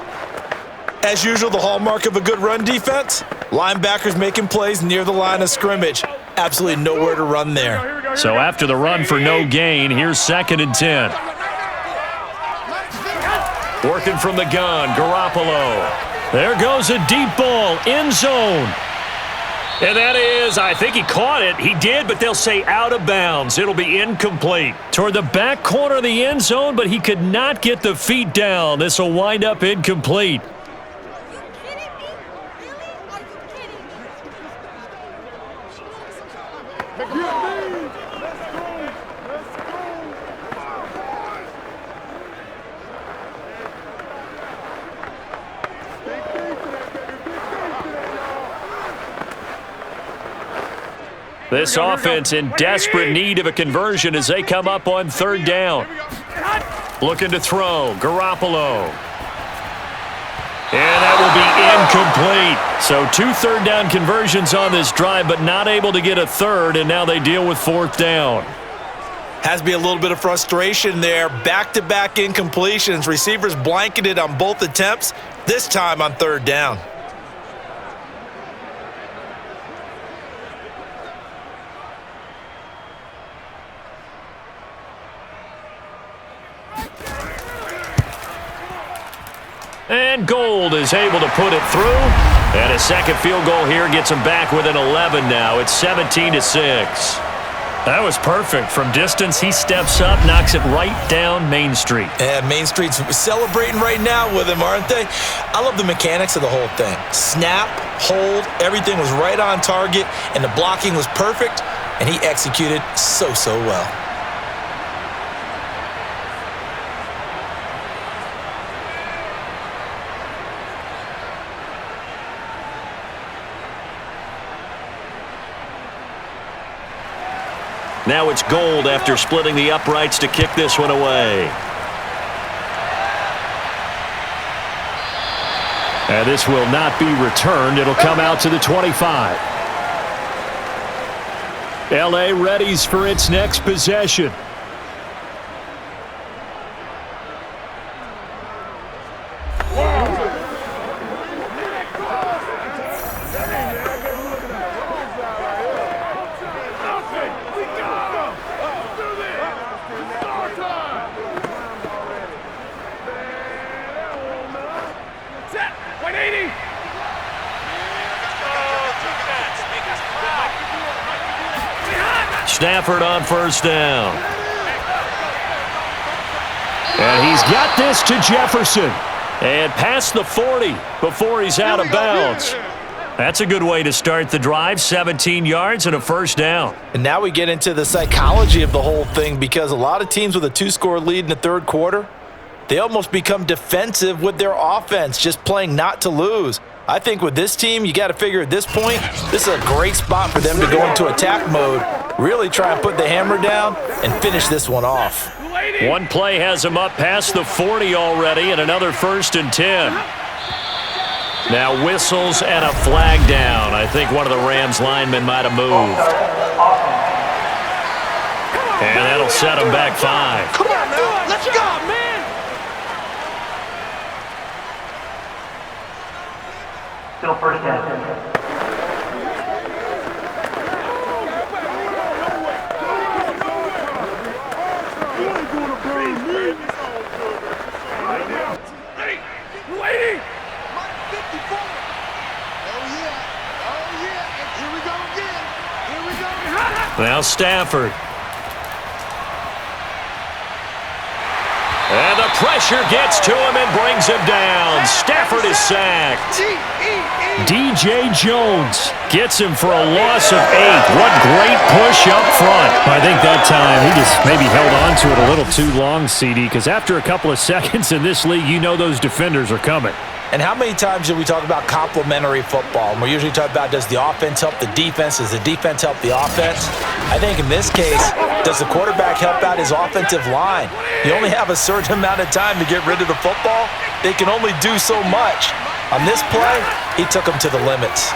As usual, the hallmark of a good run defense, linebackers making plays near the line of scrimmage. Absolutely nowhere to run there. So after the run for no gain, here's 2nd and 10. Working from the gun, Garoppolo. There goes a deep ball, end zone. And that is, I think he caught it. He did, but they'll say out of bounds. It'll be incomplete. Toward the back corner of the end zone, but he could not get the feet down. This will wind up incomplete. This offense in desperate need of a conversion as they come up on 3rd down. Looking to throw, Garoppolo. And that will be incomplete. So 2 third down conversions on this drive, but not able to get a third, and now they deal with 4th down. Has to be a little bit of frustration there. Back-to-back incompletions. Receivers blanketed on both attempts, this time on 3rd down. And Gold is able to put it through. And a second field goal here gets them back within 11 now. It's 17-6. That was perfect. From distance, he steps up, knocks it right down Main Street. And Main Street's celebrating right now with him, aren't they? I love the mechanics of the whole thing. Snap, hold, everything was right on target, and the blocking was perfect, and he executed so well. Now it's Gold after splitting the uprights to kick this one away. And this will not be returned. It'll come out to the 25. L.A. readies for its next possession. Stafford on 1st down. And he's got this to Jefferson. And past the 40 before he's out of bounds. That's a good way to start the drive. 17 yards and a 1st down. And now we get into the psychology of the whole thing, because a lot of teams with a 2-score lead in the 3rd quarter, they almost become defensive with their offense, just playing not to lose. I think with this team, you got to figure at this point, this is a great spot for them to go into attack mode, really try and put the hammer down and finish this one off. One play has him up past the 40 already, and another 1st and 10. Now whistles and a flag down. I think one of the Rams linemen might have moved. And that'll set him back 5. Come on, man. Let's go, man. Still 1st down. Now Stafford. And the pressure gets to him and brings him down. Stafford is sacked. DJ Jones gets him for a loss of 8. What great push up front. I think that time he just maybe held on to it a little too long, CD, because after a couple of seconds in this league, you know those defenders are coming. And how many times do we talk about complementary football? And we're usually talking about, does the offense help the defense? Does the defense help the offense? I think in this case, does the quarterback help out his offensive line? You only have a certain amount of time to get rid of the football. They can only do so much. On this play, he took them to the limits.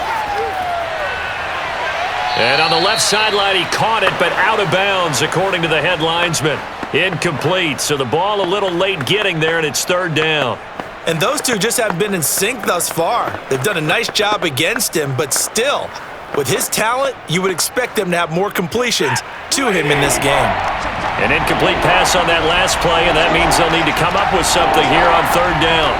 And on the left sideline, he caught it, but out of bounds, according to the head linesman. Incomplete, so the ball a little late getting there, and it's 3rd down. And those two just haven't been in sync thus far. They've done a nice job against him, but still, with his talent, you would expect them to have more completions to him in this game. An incomplete pass on that last play, and that means they'll need to come up with something here on 3rd down.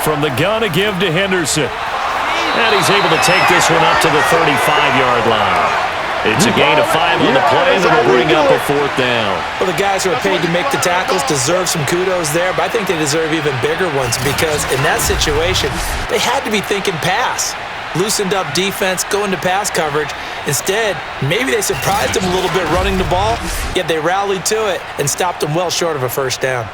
From the gun, a give to Henderson. And he's able to take this one up to the 35-yard line. It's a gain of 5 on the play that will bring up a 4th down. Well, the guys who are paid to make the tackles deserve some kudos there, but I think they deserve even bigger ones because in that situation, they had to be thinking pass. Loosened up defense, going to pass coverage. Instead, maybe they surprised them a little bit running the ball, yet they rallied to it and stopped them well short of a 1st down.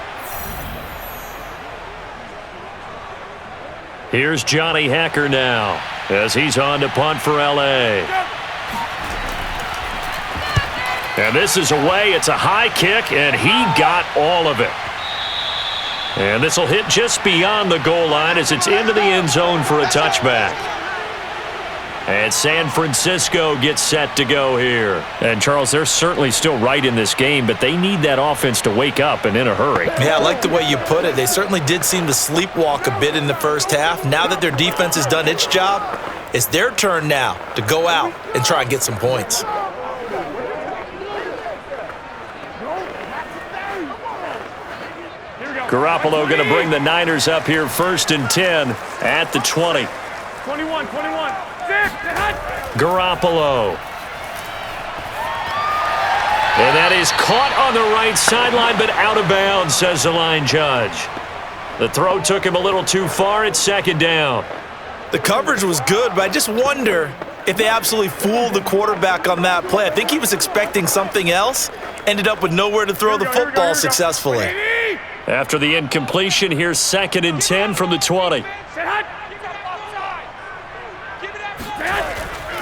Here's Johnny Hacker now as he's on to punt for L.A. And this is away. It's a high kick, and he got all of it. And this will hit just beyond the goal line as it's into the end zone for a touchback. And San Francisco gets set to go here. And, Charles, they're certainly still right in this game, but they need that offense to wake up and in a hurry. Yeah, I like the way you put it. They certainly did seem to sleepwalk a bit in the first half. Now that their defense has done its job, it's their turn now to go out and try and get some points. Garoppolo going to bring the Niners up here 1st and 10 at the 20. 21. Garoppolo. And that is caught on the right sideline, but out of bounds, says the line judge. The throw took him a little too far. It's 2nd down. The coverage was good, but I just wonder if they absolutely fooled the quarterback on that play. I think he was expecting something else. Ended up with nowhere to throw the football successfully. After the incompletion, here's 2nd and 10 from the 20.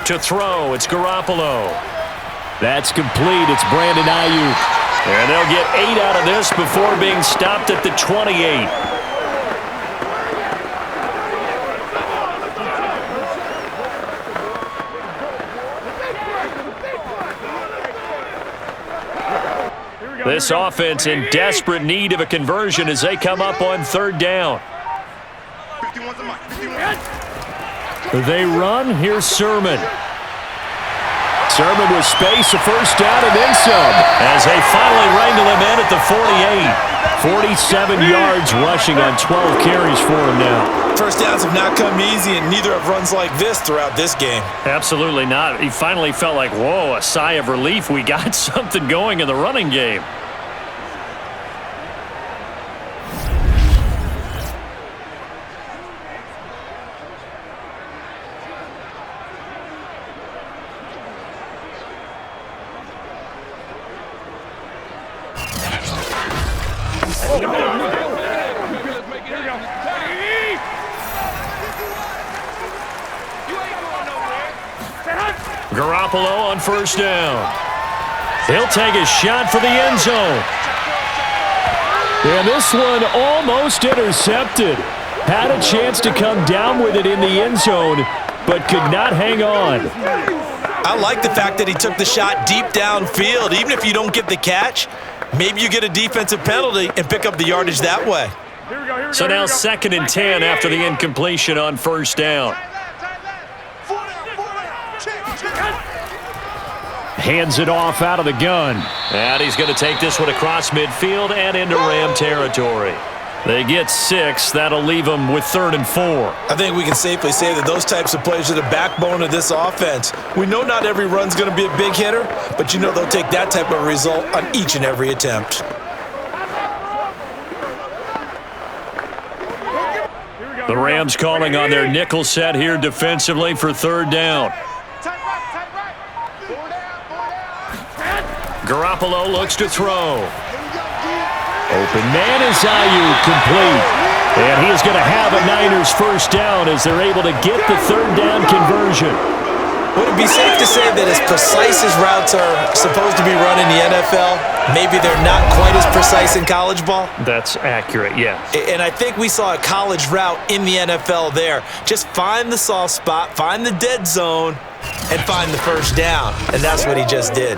To throw, it's Garoppolo. That's complete. It's Brandon Ayuk. And they'll get 8 out of this before being stopped at the 28. This offense in desperate need of a conversion as they come up on 3rd down. 51's the mic. 51. They run. Here's Sermon. Sermon with space, a 1st down, and then some. As they finally wrangle him in at the 48. 47 yards rushing on 12 carries for him now. First downs have not come easy, and neither have runs like this throughout this game. Absolutely not. He finally felt like, whoa, a sigh of relief. We got something going in the running game. Garoppolo on 1st down. He'll take a shot for the end zone. And this one almost intercepted. Had a chance to come down with it in the end zone, but could not hang on. I like the fact that he took the shot deep downfield. Even if you don't get the catch, maybe you get a defensive penalty and pick up the yardage that way. So now 2nd and 10 after the incompletion on 1st down. Hands it off out of the gun. And he's going to take this one across midfield and into Ram territory. They get 6. That'll leave them with 3rd and 4. I think we can safely say that those types of plays are the backbone of this offense. We know not every run's going to be a big hitter, but you know they'll take that type of result on each and every attempt. Rams calling on their nickel set here defensively for third down. Garoppolo looks to throw. Open man is Ayuk, complete. And he is going to have a Niners first down as they're able to get the third down conversion. Would it be safe to say that as precise as routes are supposed to be run in the NFL, maybe they're not quite as precise in college ball? That's accurate, yes. And I think we saw a college route in the NFL there. Just find the soft spot, find the dead zone, and find the first down. And that's what he just did.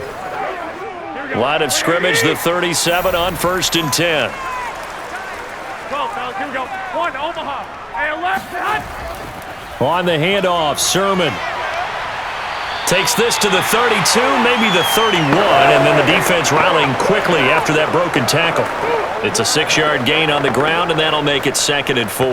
Line of scrimmage, the 37 on 1st and 10. 12, fellas, here we go. 1, Omaha. Hey, left, hut. On the handoff, Sermon. Takes this to the 32, maybe the 31, and then the defense rallying quickly after that broken tackle. It's a 6-yard gain on the ground, and that'll make it 2nd and 4.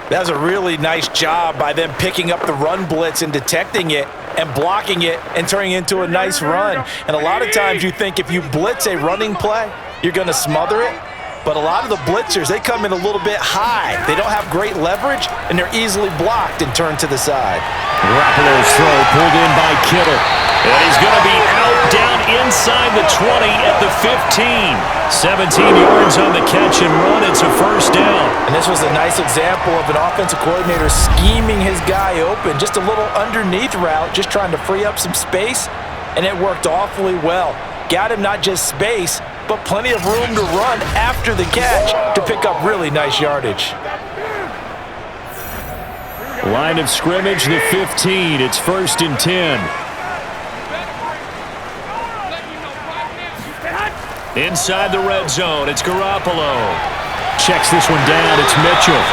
That was a really nice job by them picking up the run blitz and detecting it and blocking it and turning it into a nice run. And a lot of times you think if you blitz a running play, you're going to smother it. But a lot of the blitzers, they come in a little bit high. They don't have great leverage, and they're easily blocked and turned to the side. Garoppolo's throw pulled in by Kittle. And he's going to be out down inside the 20 at the 15. 17 yards on the catch and run. It's a first down. And this was a nice example of an offensive coordinator scheming his guy open. Just a little underneath route, just trying to free up some space, and it worked awfully well. Got him not just space, but plenty of room to run after the catch to pick up really nice yardage. Line of scrimmage, the 15. It's 1st and 10. Inside the red zone, it's Garoppolo. Checks this one down, it's Mitchell.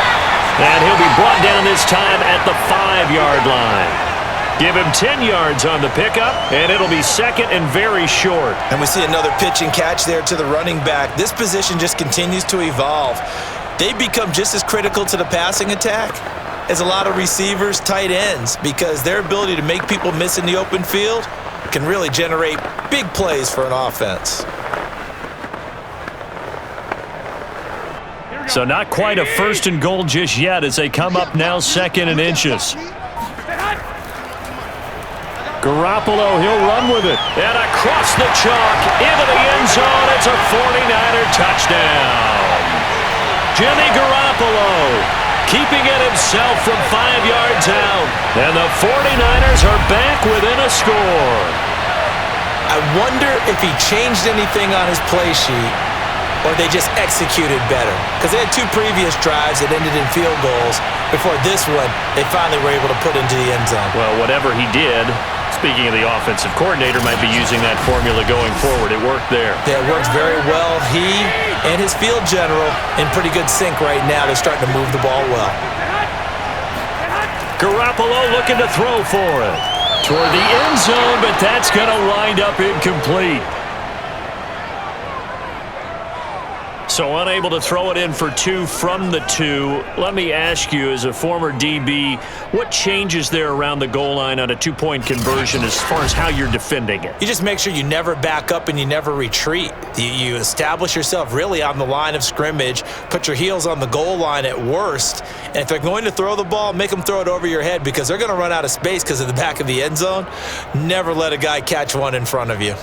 And he'll be brought down this time at the 5-yard line. Give him 10 yards on the pickup, and it'll be 2nd and very short. And we see another pitch and catch there to the running back. This position just continues to evolve. They become just as critical to the passing attack as a lot of receivers, tight ends, because their ability to make people miss in the open field can really generate big plays for an offense. So not quite a 1st and goal just yet as they come up now 2nd and inches. Garoppolo, he'll run with it. And across the chalk into the end zone. It's a 49er touchdown. Jimmy Garoppolo keeping it himself from 5 yards out. And the 49ers are back within a score. I wonder if he changed anything on his play sheet or they just executed better. Because they had 2 previous drives that ended in field goals. Before this one, they finally were able to put into the end zone. Well, whatever he did, speaking of the offensive coordinator, might be using that formula going forward. It worked there. Yeah, it worked very well. He and his field general in pretty good sync right now. They're starting to move the ball well. Garoppolo looking to throw for it. Toward the end zone, but that's going to wind up incomplete. So unable to throw it in for 2 from the 2. Let me ask you, as a former DB, what changes there around the goal line on a 2-point conversion as far as how you're defending it? You just make sure you never back up and you never retreat. You establish yourself really on the line of scrimmage, put your heels on the goal line at worst, and if they're going to throw the ball, make them throw it over your head because they're going to run out of space because of the back of the end zone. Never let a guy catch one in front of you.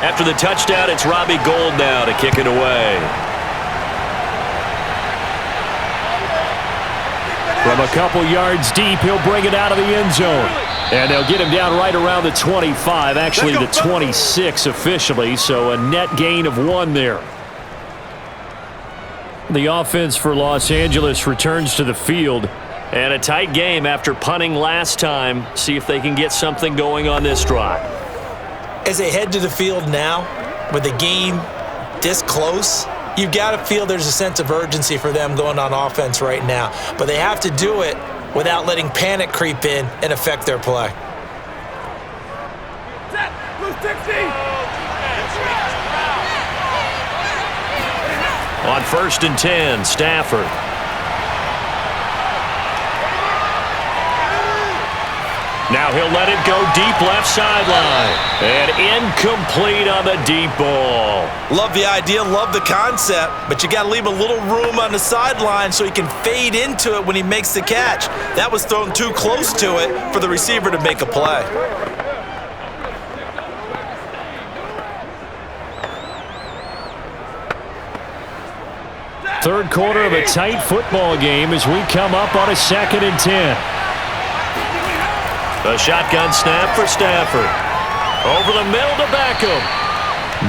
After the touchdown, it's Robbie Gould now to kick it away. From a couple yards deep, he'll bring it out of the end zone. And they'll get him down right around the 25, actually the 26 officially, so a net gain of 1 there. The offense for Los Angeles returns to the field. And a tight game after punting last time. See if they can get something going on this drive. As they head to the field now, with the game this close, you've got to feel there's a sense of urgency for them going on offense right now. But they have to do it without letting panic creep in and affect their play. On 1st and 10, Stafford. Now he'll let it go deep left sideline. And incomplete on the deep ball. Love the idea, love the concept, but you got to leave a little room on the sideline so he can fade into it when he makes the catch. That was thrown too close to it for the receiver to make a play. Third quarter of a tight football game as we come up on a 2nd and 10. A shotgun snap for Stafford. Over the middle to Beckham.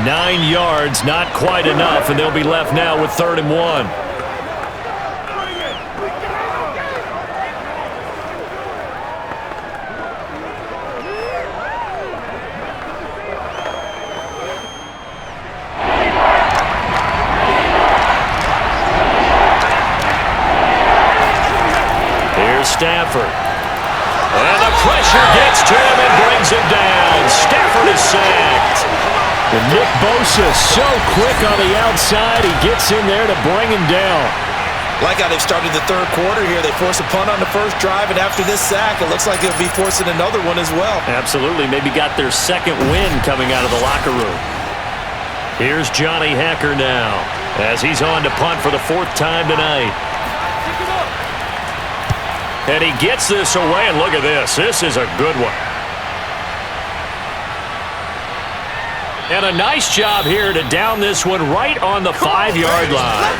9 yards, not quite enough, and they'll be left now with 3rd and 1. Here's Stafford. And the pressure gets to him and brings him down. Stafford is sacked. And Nick Bosa so quick on the outside. He gets in there to bring him down. Like how they've started the third quarter here. They force a punt on the first drive, and after this sack, it looks like they'll be forcing another one as well. Absolutely. Maybe got their 2nd win coming out of the locker room. Here's Johnny Hekker now as he's on to punt for the 4th time tonight. And he gets this away, and look at this. This is a good one. And a nice job here to down this one right on the 5-yard line.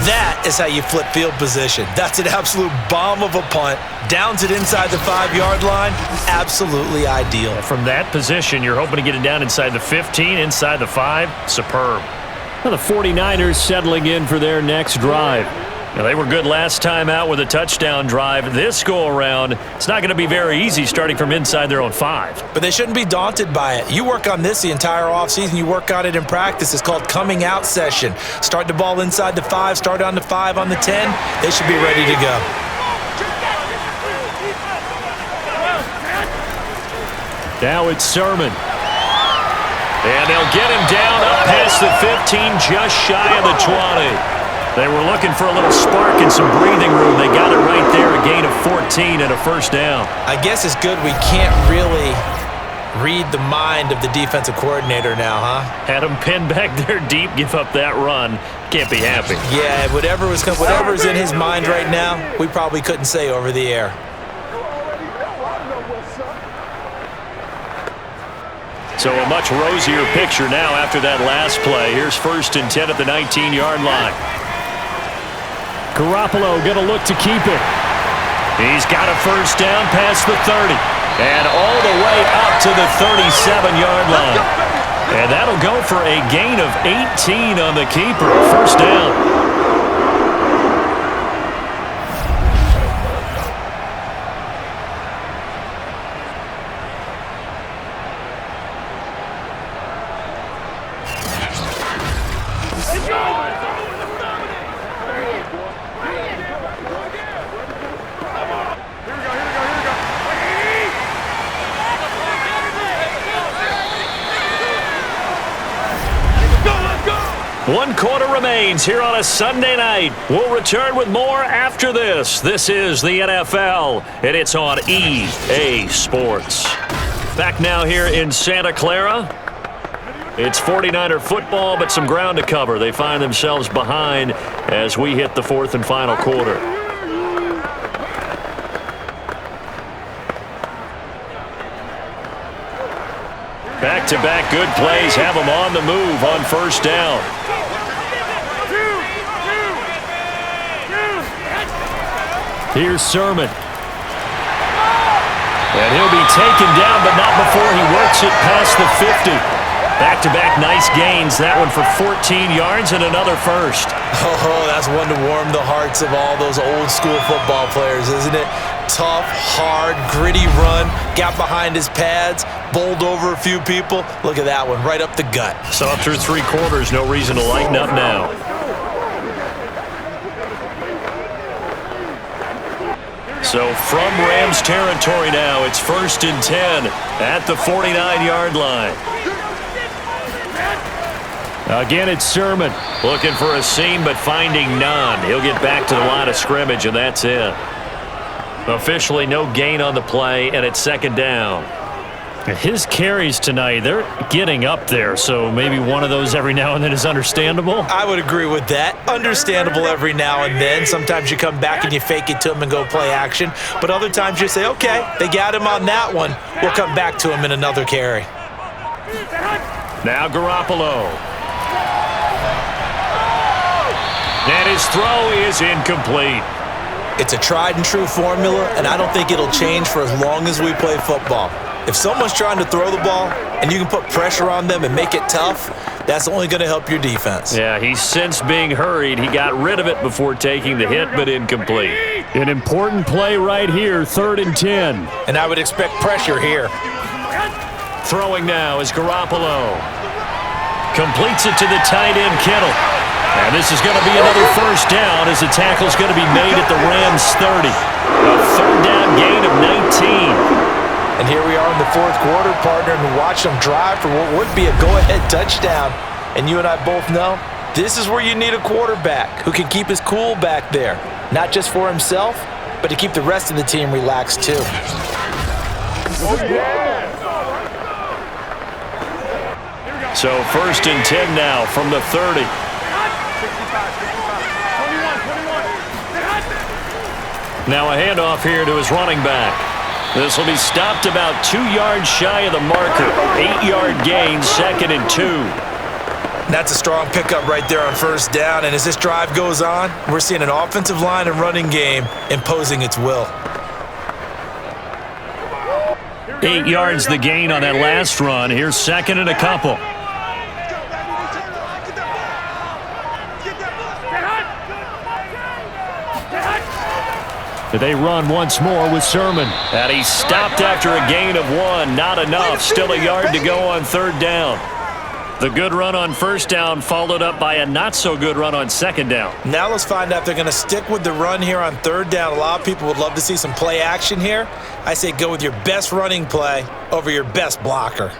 That is how you flip field position. That's an absolute bomb of a punt. Downs it inside the 5-yard line. Absolutely ideal. From that position, you're hoping to get it down inside the 15, inside the 5. Superb. Well, the 49ers settling in for their next drive. Now, they were good last time out with a touchdown drive. This go-around, it's not going to be very easy starting from inside their own 5. But they shouldn't be daunted by it. You work on this the entire offseason. You work on it in practice. It's called coming out session. Start the ball inside the 5, start on the 5, on the 10. They should be ready to go. Now it's Sermon. And they'll get him down up past the 15, just shy of the 20. They were looking for a little spark and some breathing room. They got it right there, a gain of 14 and a 1st down. I guess it's good we can't really read the mind of the defensive coordinator now, huh? Had him pinned back there deep, give up that run. Can't be happy. Yeah, whatever's in his mind right now, we probably couldn't say over the air. So a much rosier picture now after that last play. Here's 1st and 10 at the 19-yard line. Garoppolo going to look to keep it. He's got a 1st down past the 30. And all the way up to the 37-yard line. And that'll go for a gain of 18 on the keeper. 1st down. One quarter remains here on a Sunday night. We'll return with more after this. This is the NFL, and it's on EA Sports. Back now here in Santa Clara. It's 49er football, but some ground to cover. They find themselves behind as we hit the 4th and final quarter. Back-to-back good plays have them on the move on 1st down. Here's Sermon. And he'll be taken down, but not before he works it past the 50. Back-to-back nice gains. That one for 14 yards and another 1st. Oh, that's one to warm the hearts of all those old-school football players, isn't it? Tough, hard, gritty run. Got behind his pads, bowled over a few people. Look at that one, right up the gut. Saw through 3 quarters. No reason to lighten up now. So from Rams territory now, it's 1st and 10 at the 49-yard line. Again, it's Sermon. Looking for a seam, but finding none. He'll get back to the line of scrimmage, and that's it. Officially no gain on the play, and it's second down. His carries tonight, they're getting up there, so maybe one of those every now and then is understandable. I would agree with that. Understandable every now and then. Sometimes you come back and you fake it to him and go play action. But other times you say, okay, they got him on that one. We'll come back to him in another carry. Now Garoppolo. And his throw is incomplete. It's a tried and true formula, and I don't think it'll change for as long as we play football. If someone's trying to throw the ball and you can put pressure on them and make it tough, that's only going to help your defense. Yeah, he's since being hurried. He got rid of it before taking the hit, but incomplete. An important play right here, 3rd and 10. And I would expect pressure here. Throwing now is Garoppolo. Completes it to the tight end, Kittle. And this is going to be another first down as the tackle's going to be made at the Rams' 30. A 3rd down gain of 19. And here we are in the 4th quarter, partner, and watch them drive for what would be a go-ahead touchdown. And you and I both know this is where you need a quarterback who can keep his cool back there, not just for himself, but to keep the rest of the team relaxed too. So 1st and 10 now from the 30. Now a handoff here to his running back. This will be stopped about 2 yards shy of the marker. 8-yard gain, 2nd and 2. That's a strong pickup right there on 1st down. And as this drive goes on, we're seeing an offensive line and running game imposing its will. 8 yards the gain on that last run. Here's 2nd and a couple. They run once more with Sermon. And he stopped after a gain of 1. Not enough. Still a yard to go on 3rd down. The good run on 1st down followed up by a not-so-good run on 2nd down. Now let's find out if they're going to stick with the run here on 3rd down. A lot of people would love to see some play action here. I say go with your best running play over your best blocker.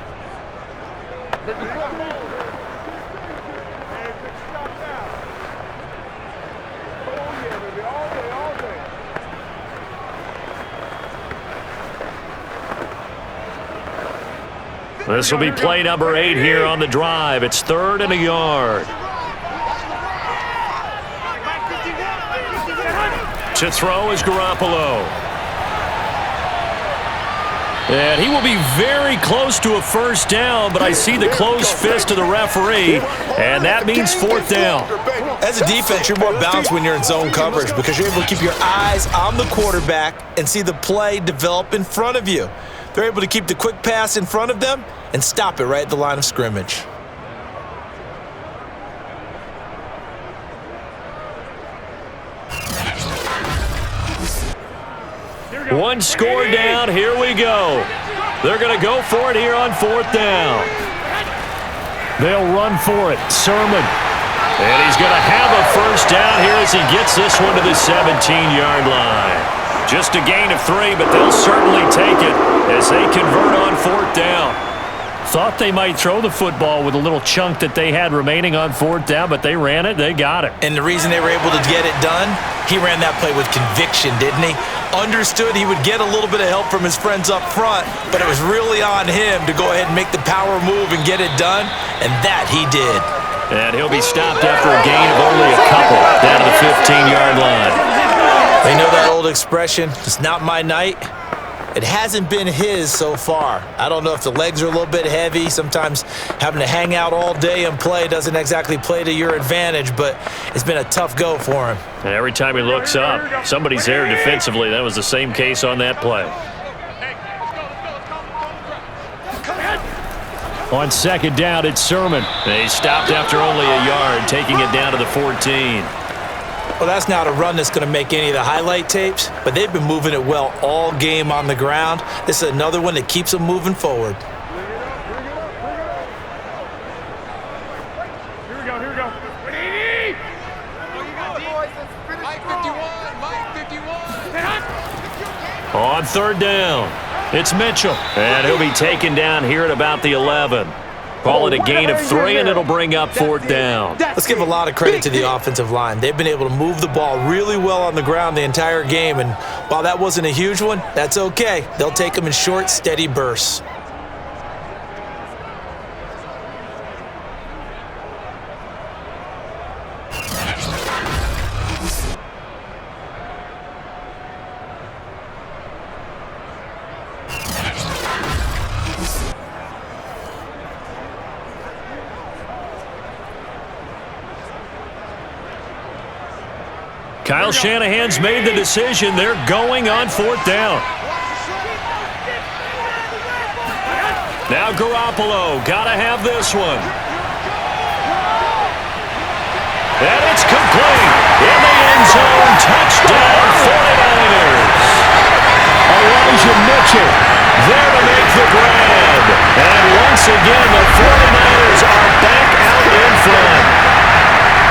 This will be play number 8 here on the drive. It's 3rd and a yard. To throw is Garoppolo. And he will be very close to a first down, but I see the closed fist of the referee, and that means 4th down. As a defense, you're more balanced when you're in zone coverage because you're able to keep your eyes on the quarterback and see the play develop in front of you. They're able to keep the quick pass in front of them and stop it right at the line of scrimmage. One score down, here we go. They're going to go for it here on 4th down. They'll run for it. Sermon. And he's going to have a first down here as he gets this one to the 17-yard line. Just a gain of 3, but they'll certainly take it as they convert on 4th down. Thought they might throw the football with a little chunk that they had remaining on 4th down, but they ran it. They got it. And the reason they were able to get it done, he ran that play with conviction, didn't he? Understood he would get a little bit of help from his friends up front, but it was really on him to go ahead and make the power move and get it done, and that he did. And he'll be stopped after a gain of only a couple down to the 15-yard line. They know that old expression, it's not my night. It hasn't been his so far. I don't know if the legs are a little bit heavy. Sometimes having to hang out all day and play doesn't exactly play to your advantage, but it's been a tough go for him. And every time he looks up, somebody's there defensively. That was the same case on that play. On 2nd down, it's Sermon. They stopped after only a yard, taking it down to the 14. Well, that's not a run that's going to make any of the highlight tapes, but they've been moving it well all game on the ground. This is another one that keeps them moving forward. Here we go, here we go. On 3rd down, it's Mitchell. And he'll be taken down here at about the 11. Call it a gain of 3, and it'll bring up 4th down. Let's give a lot of credit to the offensive line. They've been able to move the ball really well on the ground the entire game, and while that wasn't a huge one, that's okay. They'll take them in short, steady bursts. Kyle Shanahan's made the decision. They're going on 4th down. Now Garoppolo, gotta have this one. And it's complete. In the end zone, touchdown 49ers. Elijah Mitchell there to make the grab. And once again, the 49ers are back out in front.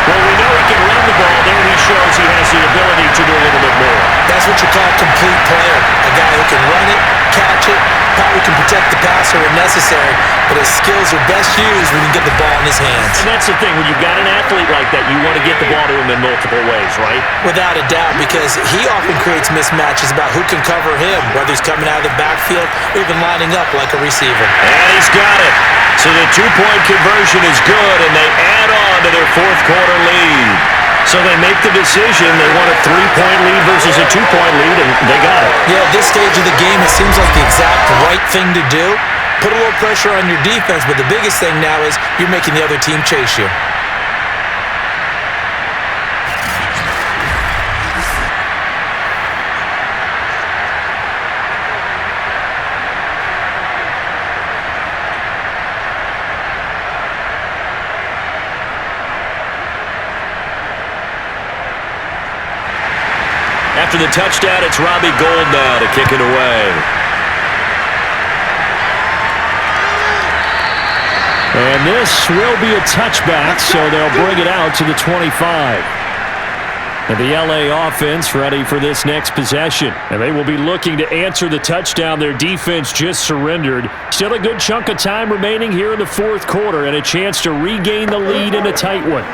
Well, we know he can run the ball. There he shows he has the ability to do a little bit more. That's what you call a complete player. A guy who can run it, catch it, probably can protect the passer when necessary, but his skills are best used when you get the ball in his hands. And that's the thing. When you've got an athlete like that, you want to get the ball to him in multiple ways, right? Without a doubt, because he often creates mismatches about who can cover him, whether he's coming out of the backfield or even lining up like a receiver. And he's got it. So the 2-point conversion is good, and they add on to their 4th quarter lead. So they make the decision. They want a 3-point lead versus a 2-point lead, and they got it. Yeah, at this stage of the game, it seems like the exact right thing to do. Put a little pressure on your defense, but the biggest thing now is you're making the other team chase you. After the touchdown, it's Robbie Gould now to kick it away. And this will be a touchback, so they'll bring it out to the 25. And the LA offense ready for this next possession. And they will be looking to answer the touchdown their defense just surrendered. Still a good chunk of time remaining here in the 4th quarter and a chance to regain the lead in a tight one.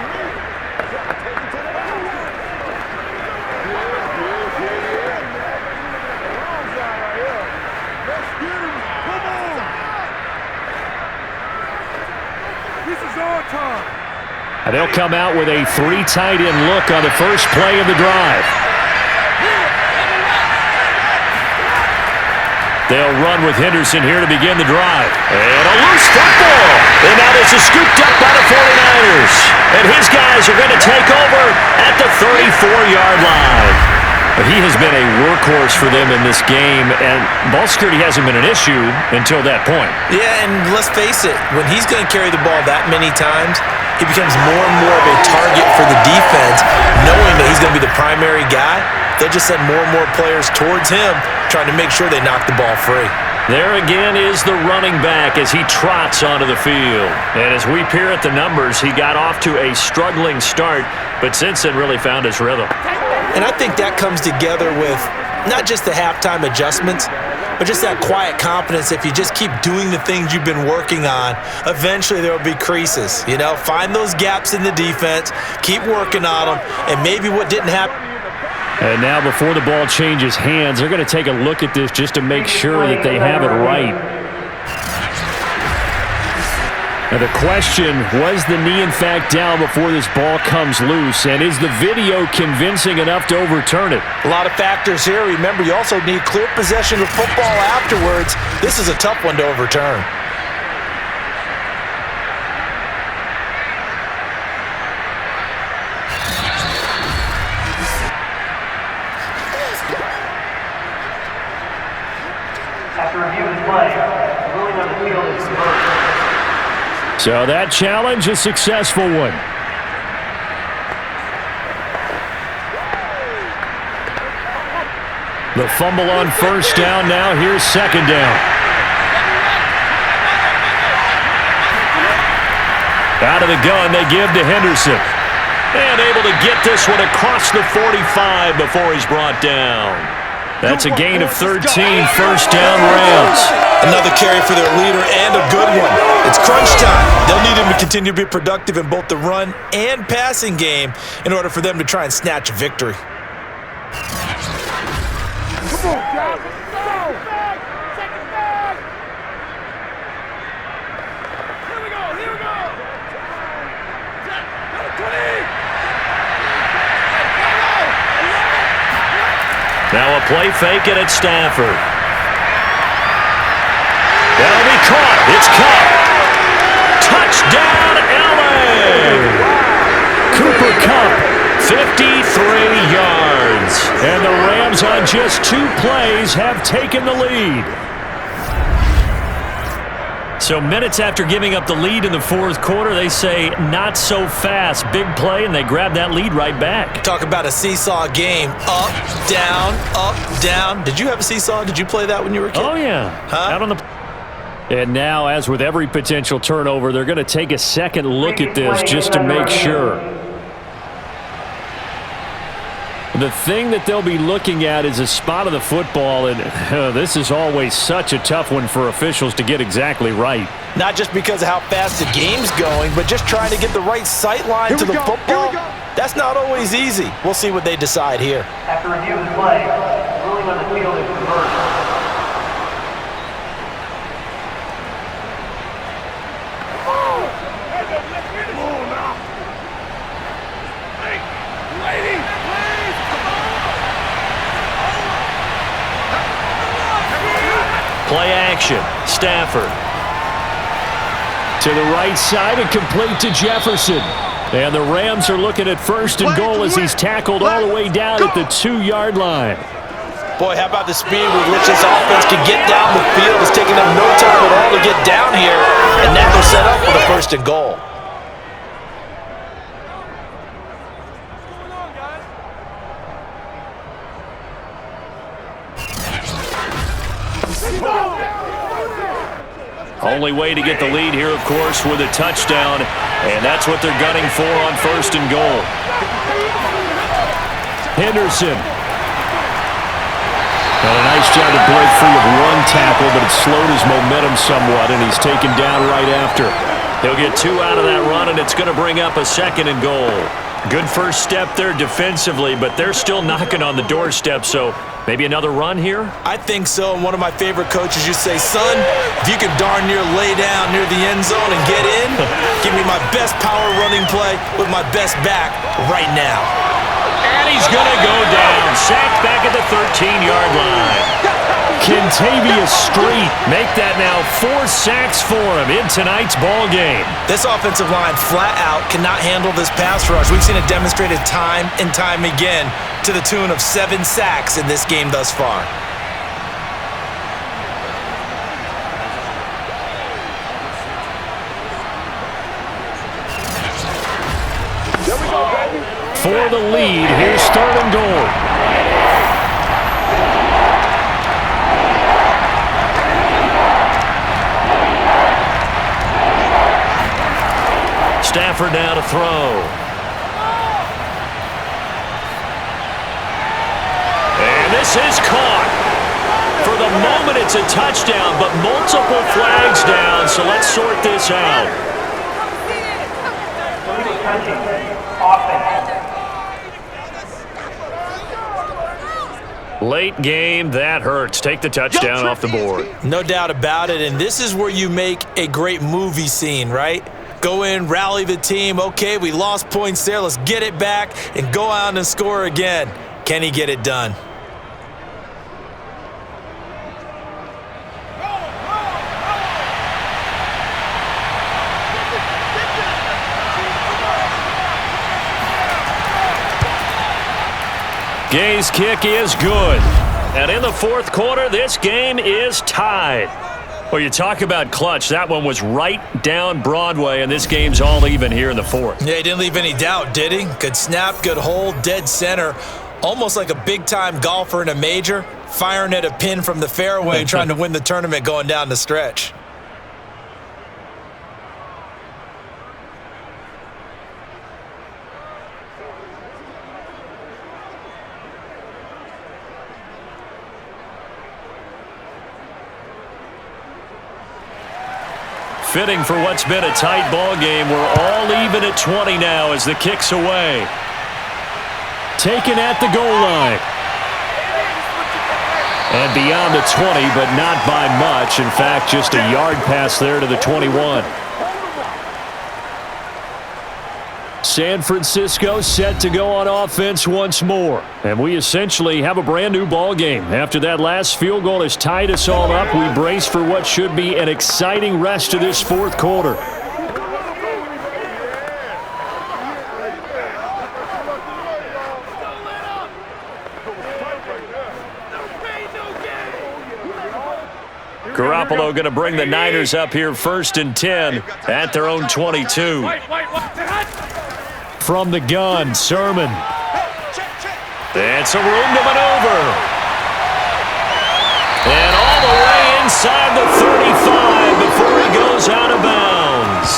And they'll come out with a 3 tight end look on the first play of the drive. They'll run with Henderson here to begin the drive. And a loose football. And now this is scooped up by the 49ers. And his guys are going to take over at the 34-yard line. But he has been a workhorse for them in this game, and ball security hasn't been an issue until that point. Yeah, and let's face it, when he's going to carry the ball that many times, he becomes more and more of a target for the defense, knowing that he's going to be the primary guy. They'll just send more and more players towards him, trying to make sure they knock the ball free. There again is the running back as he trots onto the field. And as we peer at the numbers, he got off to a struggling start, but since then really found his rhythm. And I think that comes together with not just the halftime adjustments, but just that quiet confidence. If you just keep doing the things you've been working on, eventually there will be creases. You know, find those gaps in the defense, keep working on them, and maybe what didn't happen. And now before the ball changes hands, they're going to take a look at this just to make sure that they have it right. And the question, was the knee in fact down before this ball comes loose? And is the video convincing enough to overturn it? A lot of factors here. Remember, you also need clear possession of football afterwards. This is a tough one to overturn. After reviewing play, the ruling on the field is reversed. So that challenge, a successful one. The fumble on first down. Now here's second down. Out of the gun, they give to Henderson. And able to get this one across the 45 before he's brought down. That's a gain of 13, first down Rams. Another carry for their leader and a good one. It's crunch time. They'll need him to continue to be productive in both the run and passing game in order for them to try and snatch a victory. Come on, guys. Let's go. Second back. Here we go. Here we go. 20. Now a play fake and it's Stafford. That'll be caught. It's caught. Touchdown, LA! Cooper Kupp, 53 yards. And the Rams on just 2 plays have taken the lead. So minutes after giving up the lead in the fourth quarter, they say not so fast. Big play, and they grab that lead right back. Talk about a seesaw game. Up, down, up, down. Did you have a seesaw? Did you play that when you were a kid? Oh, yeah. Huh? Out on the... And now, as with every potential turnover, they're going to take a second look at this just to make sure. The thing that they'll be looking at is a spot of the football, and this is always such a tough one for officials to get exactly right. Not just because of how fast the game's going, but just trying to get the right sight line to the football. That's not always easy. We'll see what they decide here. After review of the play, the ruling on the field is reversed. Play action. Stafford. To the right side and complete to Jefferson. And the Rams are looking at first and goal as he's tackled all the way down at the 2-yard line. Boy, how about the speed with which this offense can get down the field? It's taking them no time at all to get down here. And now they're set up for the first and goal. Only way to get the lead here, of course, with a touchdown, and that's what they're gunning for on first and goal. Henderson. And a nice job to break free of one tackle, but it slowed his momentum somewhat, and he's taken down right after. He'll get 2 out of that run, and it's going to bring up a second and goal. Good first step there defensively, but they're still knocking on the doorstep, so maybe another run here? I think so, and one of my favorite coaches used to say, son, if you can darn near lay down near the end zone and get in, give me my best power running play with my best back right now. And he's going to go down, sacked back at the 13-yard line. Kentavious Street make that now 4 sacks for him in tonight's ball game. This offensive line flat out cannot handle this pass rush. We've seen it demonstrated time and time again to the tune of 7 sacks in this game thus far. For the lead, here's third and goal. Stafford now to throw. And this is caught. For the moment, it's a touchdown, but multiple flags down, so let's sort this out. Late game, that hurts. Take the touchdown off the board. No doubt about it, and this is where you make a great movie scene, right? Go in, rally the team. Okay, we lost points there. Let's get it back and go out and score again. Can he get it done? Gay's kick is good. And in the fourth quarter, this game is tied. Well, you talk about clutch. That one was right down Broadway, and this game's all even here in the fourth. Yeah, he didn't leave any doubt, did he? Good snap, good hold, dead center. Almost like a big-time golfer in a major, firing at a pin from the fairway, trying to win the tournament going down the stretch. Fitting for what's been a tight ball game. We're all even at 20 now as the kick's away. Taken at the goal line. And beyond the 20, but not by much. In fact, just a yard pass there to the 21. San Francisco set to go on offense once more. And we essentially have a brand new ball game. After that last field goal has tied us all up, we brace for what should be an exciting rest of this fourth quarter. Garoppolo going to bring the Niners up here 1st and 10 at their own 22. From the gun, Sermon. It's a room to maneuver. And all the way inside the 35 before he goes out of bounds.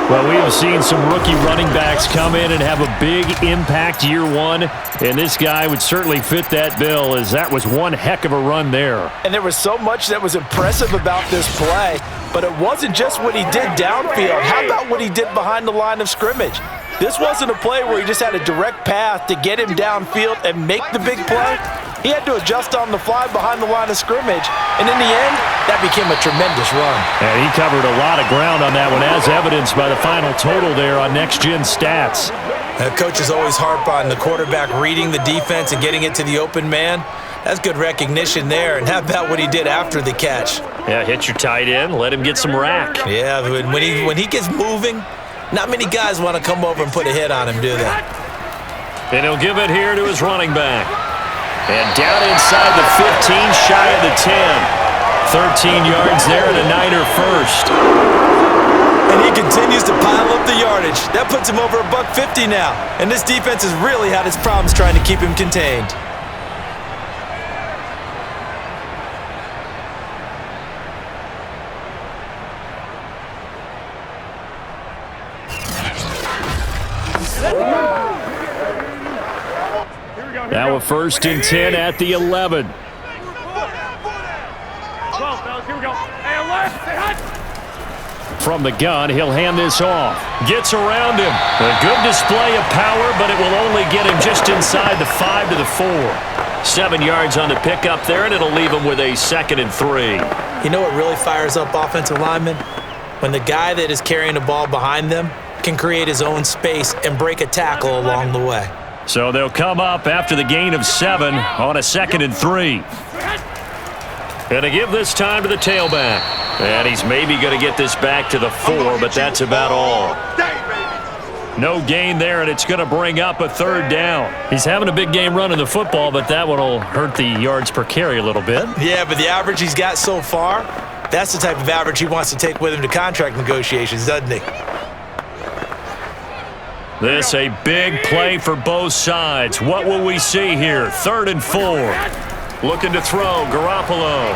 Well, we have seen some rookie running backs come in and have a big impact year one, and this guy would certainly fit that bill, as that was one heck of a run there. And there was so much that was impressive about this play, but it wasn't just what he did downfield. How about what he did behind the line of scrimmage? This wasn't a play where he just had a direct path to get him downfield and make the big play. He had to adjust on the fly behind the line of scrimmage, and in the end, that became a tremendous run. And he covered a lot of ground on that one, as evidenced by the final total there on Next Gen Stats. Coaches always harp on the quarterback reading the defense and getting it to the open man. That's good recognition there, and how about what he did after the catch? Yeah, hit your tight end, let him get some rack. Yeah, when he gets moving, not many guys want to come over and put a hit on him, do they? And he'll give it here to his running back. And down inside the 15, shy of the 10. 13 yards there and a Niner first. And he continues to pile up the yardage. That puts him over $150 now. And this defense has really had its problems trying to keep him contained. Now a 1st and 10 at the 11. 12, fellas, here we go. Hey, left, say hut. From the gun, he'll hand this off. Gets around him. A good display of power, but it will only get him just inside the 5 to the 4. 7 yards on the pickup there, and it'll leave him with a 2nd and 3. You know what really fires up offensive linemen? When the guy that is carrying the ball behind them can create his own space and break a tackle along the way. So they'll come up after the gain of 7 on a 2nd and 3. And to give this time to the tailback. And he's maybe going to get this back to the 4, but that's about all. No gain there, and it's going to bring up a 3rd down. He's having a big game running the football, but that one will hurt the yards per carry a little bit. Yeah, but the average he's got so far, that's the type of average he wants to take with him to contract negotiations, doesn't he? This a big play for both sides. What will we see here? 3rd and 4. Looking to throw, Garoppolo.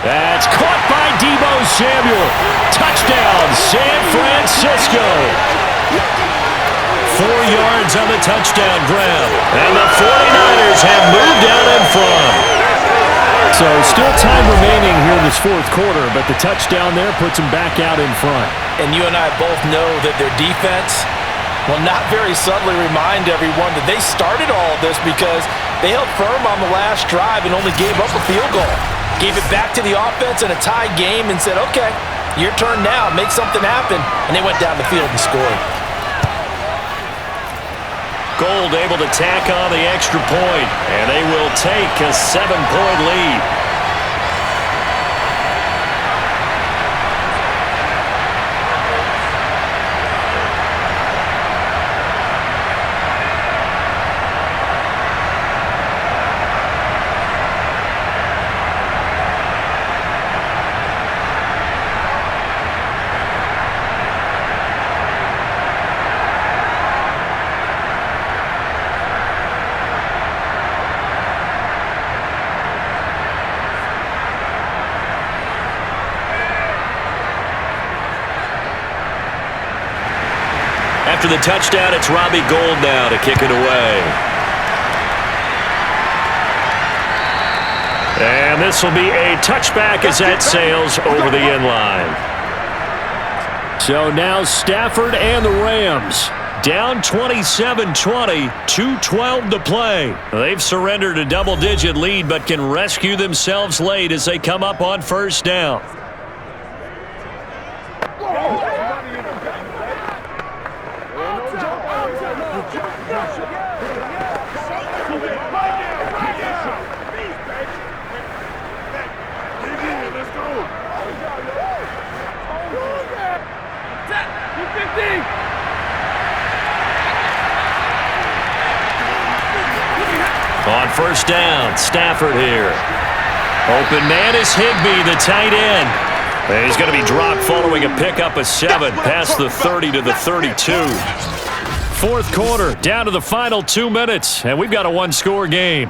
That's caught by Deebo Samuel. Touchdown, San Francisco. 4 yards on the touchdown grab. And the 49ers have moved down in front. So still time remaining here in this fourth quarter, but the touchdown there puts them back out in front. And you and I both know that their defense will not very subtly remind everyone that they started all of this because they held firm on the last drive and only gave up a field goal. Gave it back to the offense in a tie game and said, okay, your turn now, make something happen. And they went down the field and scored. Gold able to tack on the extra point, and they will take a 7-point lead. After the touchdown, it's Robbie Gould now to kick it away. And And this will be a touchback as that sails over the end line. So now Stafford and the Rams down 27-20, 2:12 to play. They've surrendered a double-digit lead but can rescue themselves late as they come up on first down. On first down, Stafford here. Open man is Higbee, the tight end. And he's going to be dropped following a pickup of 7 past the 30 to the 32. Fourth quarter, down to the final 2 minutes, and we've got a one-score game.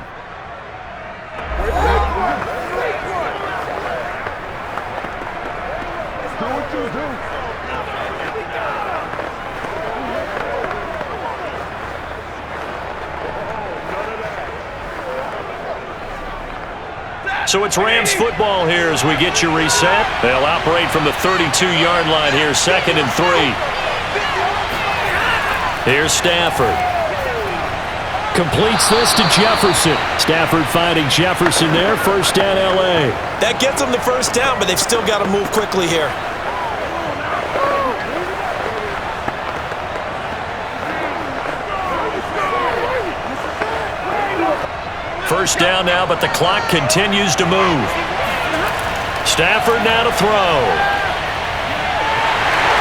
So it's Rams football here as we get you reset. They'll operate from the 32-yard line here, 2nd and 3. Here's Stafford. Completes this to Jefferson. Stafford finding Jefferson there, first down L.A. That gets them the first down, but they've still got to move quickly here. First down now, but the clock continues to move. Stafford now to throw.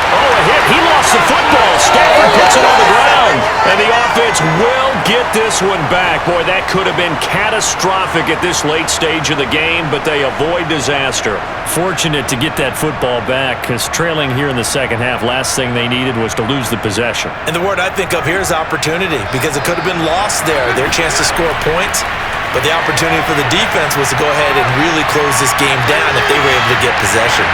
Oh, a hit. He lost the football. Stafford puts it on the ground. And the offense will get this one back. Boy, that could have been catastrophic at this late stage of the game, but they avoid disaster. Fortunate to get that football back, because trailing here in the second half, last thing they needed was to lose the possession. And the word I think of here is opportunity, because it could have been lost there, their chance to score points. But the opportunity for the defense was to go ahead and really close this game down if they were able to get possession.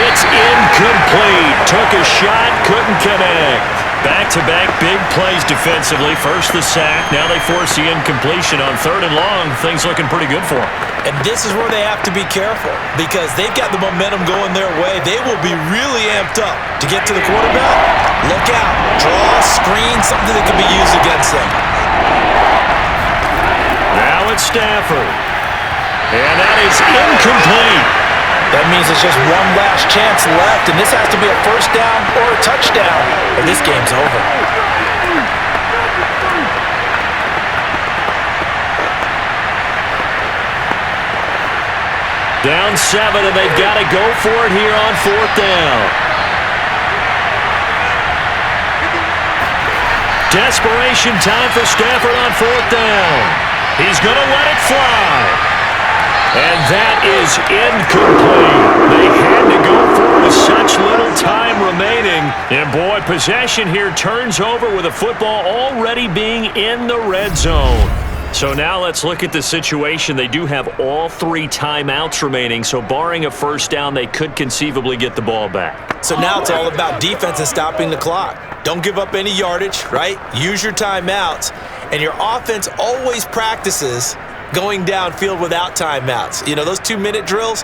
It's incomplete. Took a shot, couldn't connect. Back-to-back big plays defensively. First the sack. Now they force the incompletion on 3rd and long. Things looking pretty good for them. And this is where they have to be careful because they've got the momentum going their way. They will be really amped up to get to the quarterback. Look out. Draw, screen, something that can be used against them. Now it's Stafford. And that is incomplete. That means it's just one last chance left, and this has to be a first down or a touchdown, or this game's over. Down 7, and they've got to go for it here on 4th down. Desperation time for Stafford on 4th down. He's going to let it fly. And that is incomplete. They had to go for it with such little time remaining. And boy, possession here turns over with a football already being in the red zone. So now let's look at the situation. They do have all 3 timeouts remaining, so barring a first down, they could conceivably get the ball back. So now it's all about defense and stopping the clock. Don't give up any yardage, right? Use your timeouts. And your offense always practices going downfield without timeouts. You know, those 2-minute drills,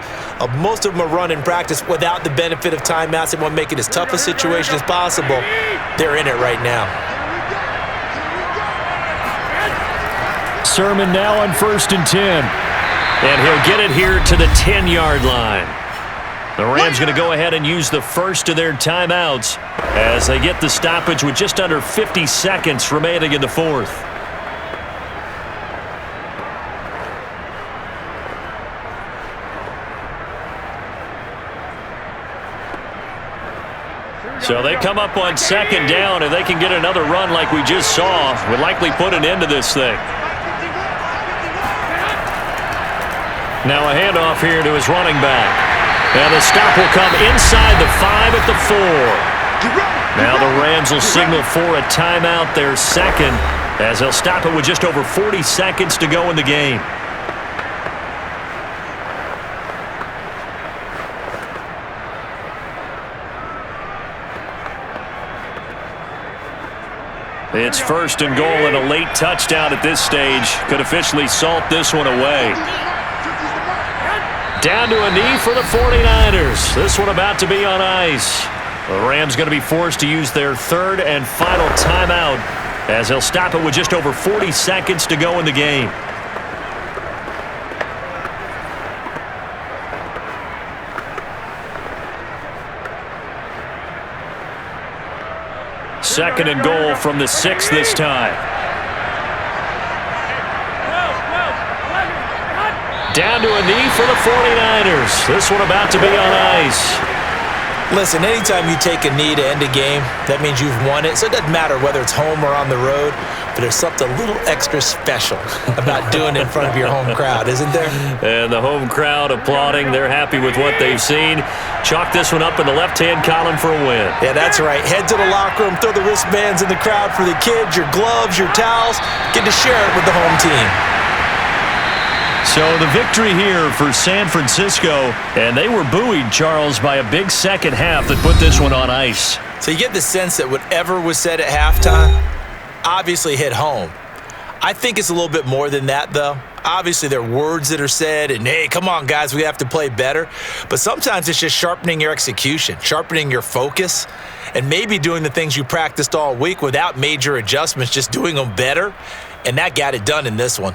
most of them are run in practice without the benefit of timeouts. They want to make it as tough a situation as possible. They're in it right now. Sermon now on 1st and 10. And he'll get it here to the 10-yard line. The Rams going to go ahead and use the first of their timeouts as they get the stoppage with just under 50 seconds remaining in the 4th. So they come up on 2nd down, and they can get another run like we just saw. Would likely put an end to this thing. Now a handoff here to his running back. And the stop will come inside the 5 at the 4. Now the Rams will signal for a timeout, their 2nd, as they'll stop it with just over 40 seconds to go in the game. It's 1st and goal, and a late touchdown at this stage could officially salt this one away. Down to a knee for the 49ers. This one about to be on ice. The Rams going to be forced to use their third and final timeout as they'll stop it with just over 40 seconds to go in the game. Second and goal from the 6 this time. Down to a knee for the 49ers. This one about to be on ice. Listen, anytime you take a knee to end a game, that means you've won it. So it doesn't matter whether it's home or on the road, but there's something a little extra special about doing it in front of your home crowd, isn't there? And the home crowd applauding. They're happy with what they've seen. Chalk this one up in the left-hand column for a win. Yeah, that's right. Head to the locker room, throw the wristbands in the crowd for the kids, your gloves, your towels. Get to share it with the home team. So the victory here for San Francisco, and they were buoyed, Charles, by a big second half that put this one on ice. So you get the sense that whatever was said at halftime obviously hit home. I think it's a little bit more than that, though. Obviously, there are words that are said, and hey, come on, guys, we have to play better. But sometimes it's just sharpening your execution, sharpening your focus, and maybe doing the things you practiced all week without major adjustments, just doing them better. And that got it done in this one.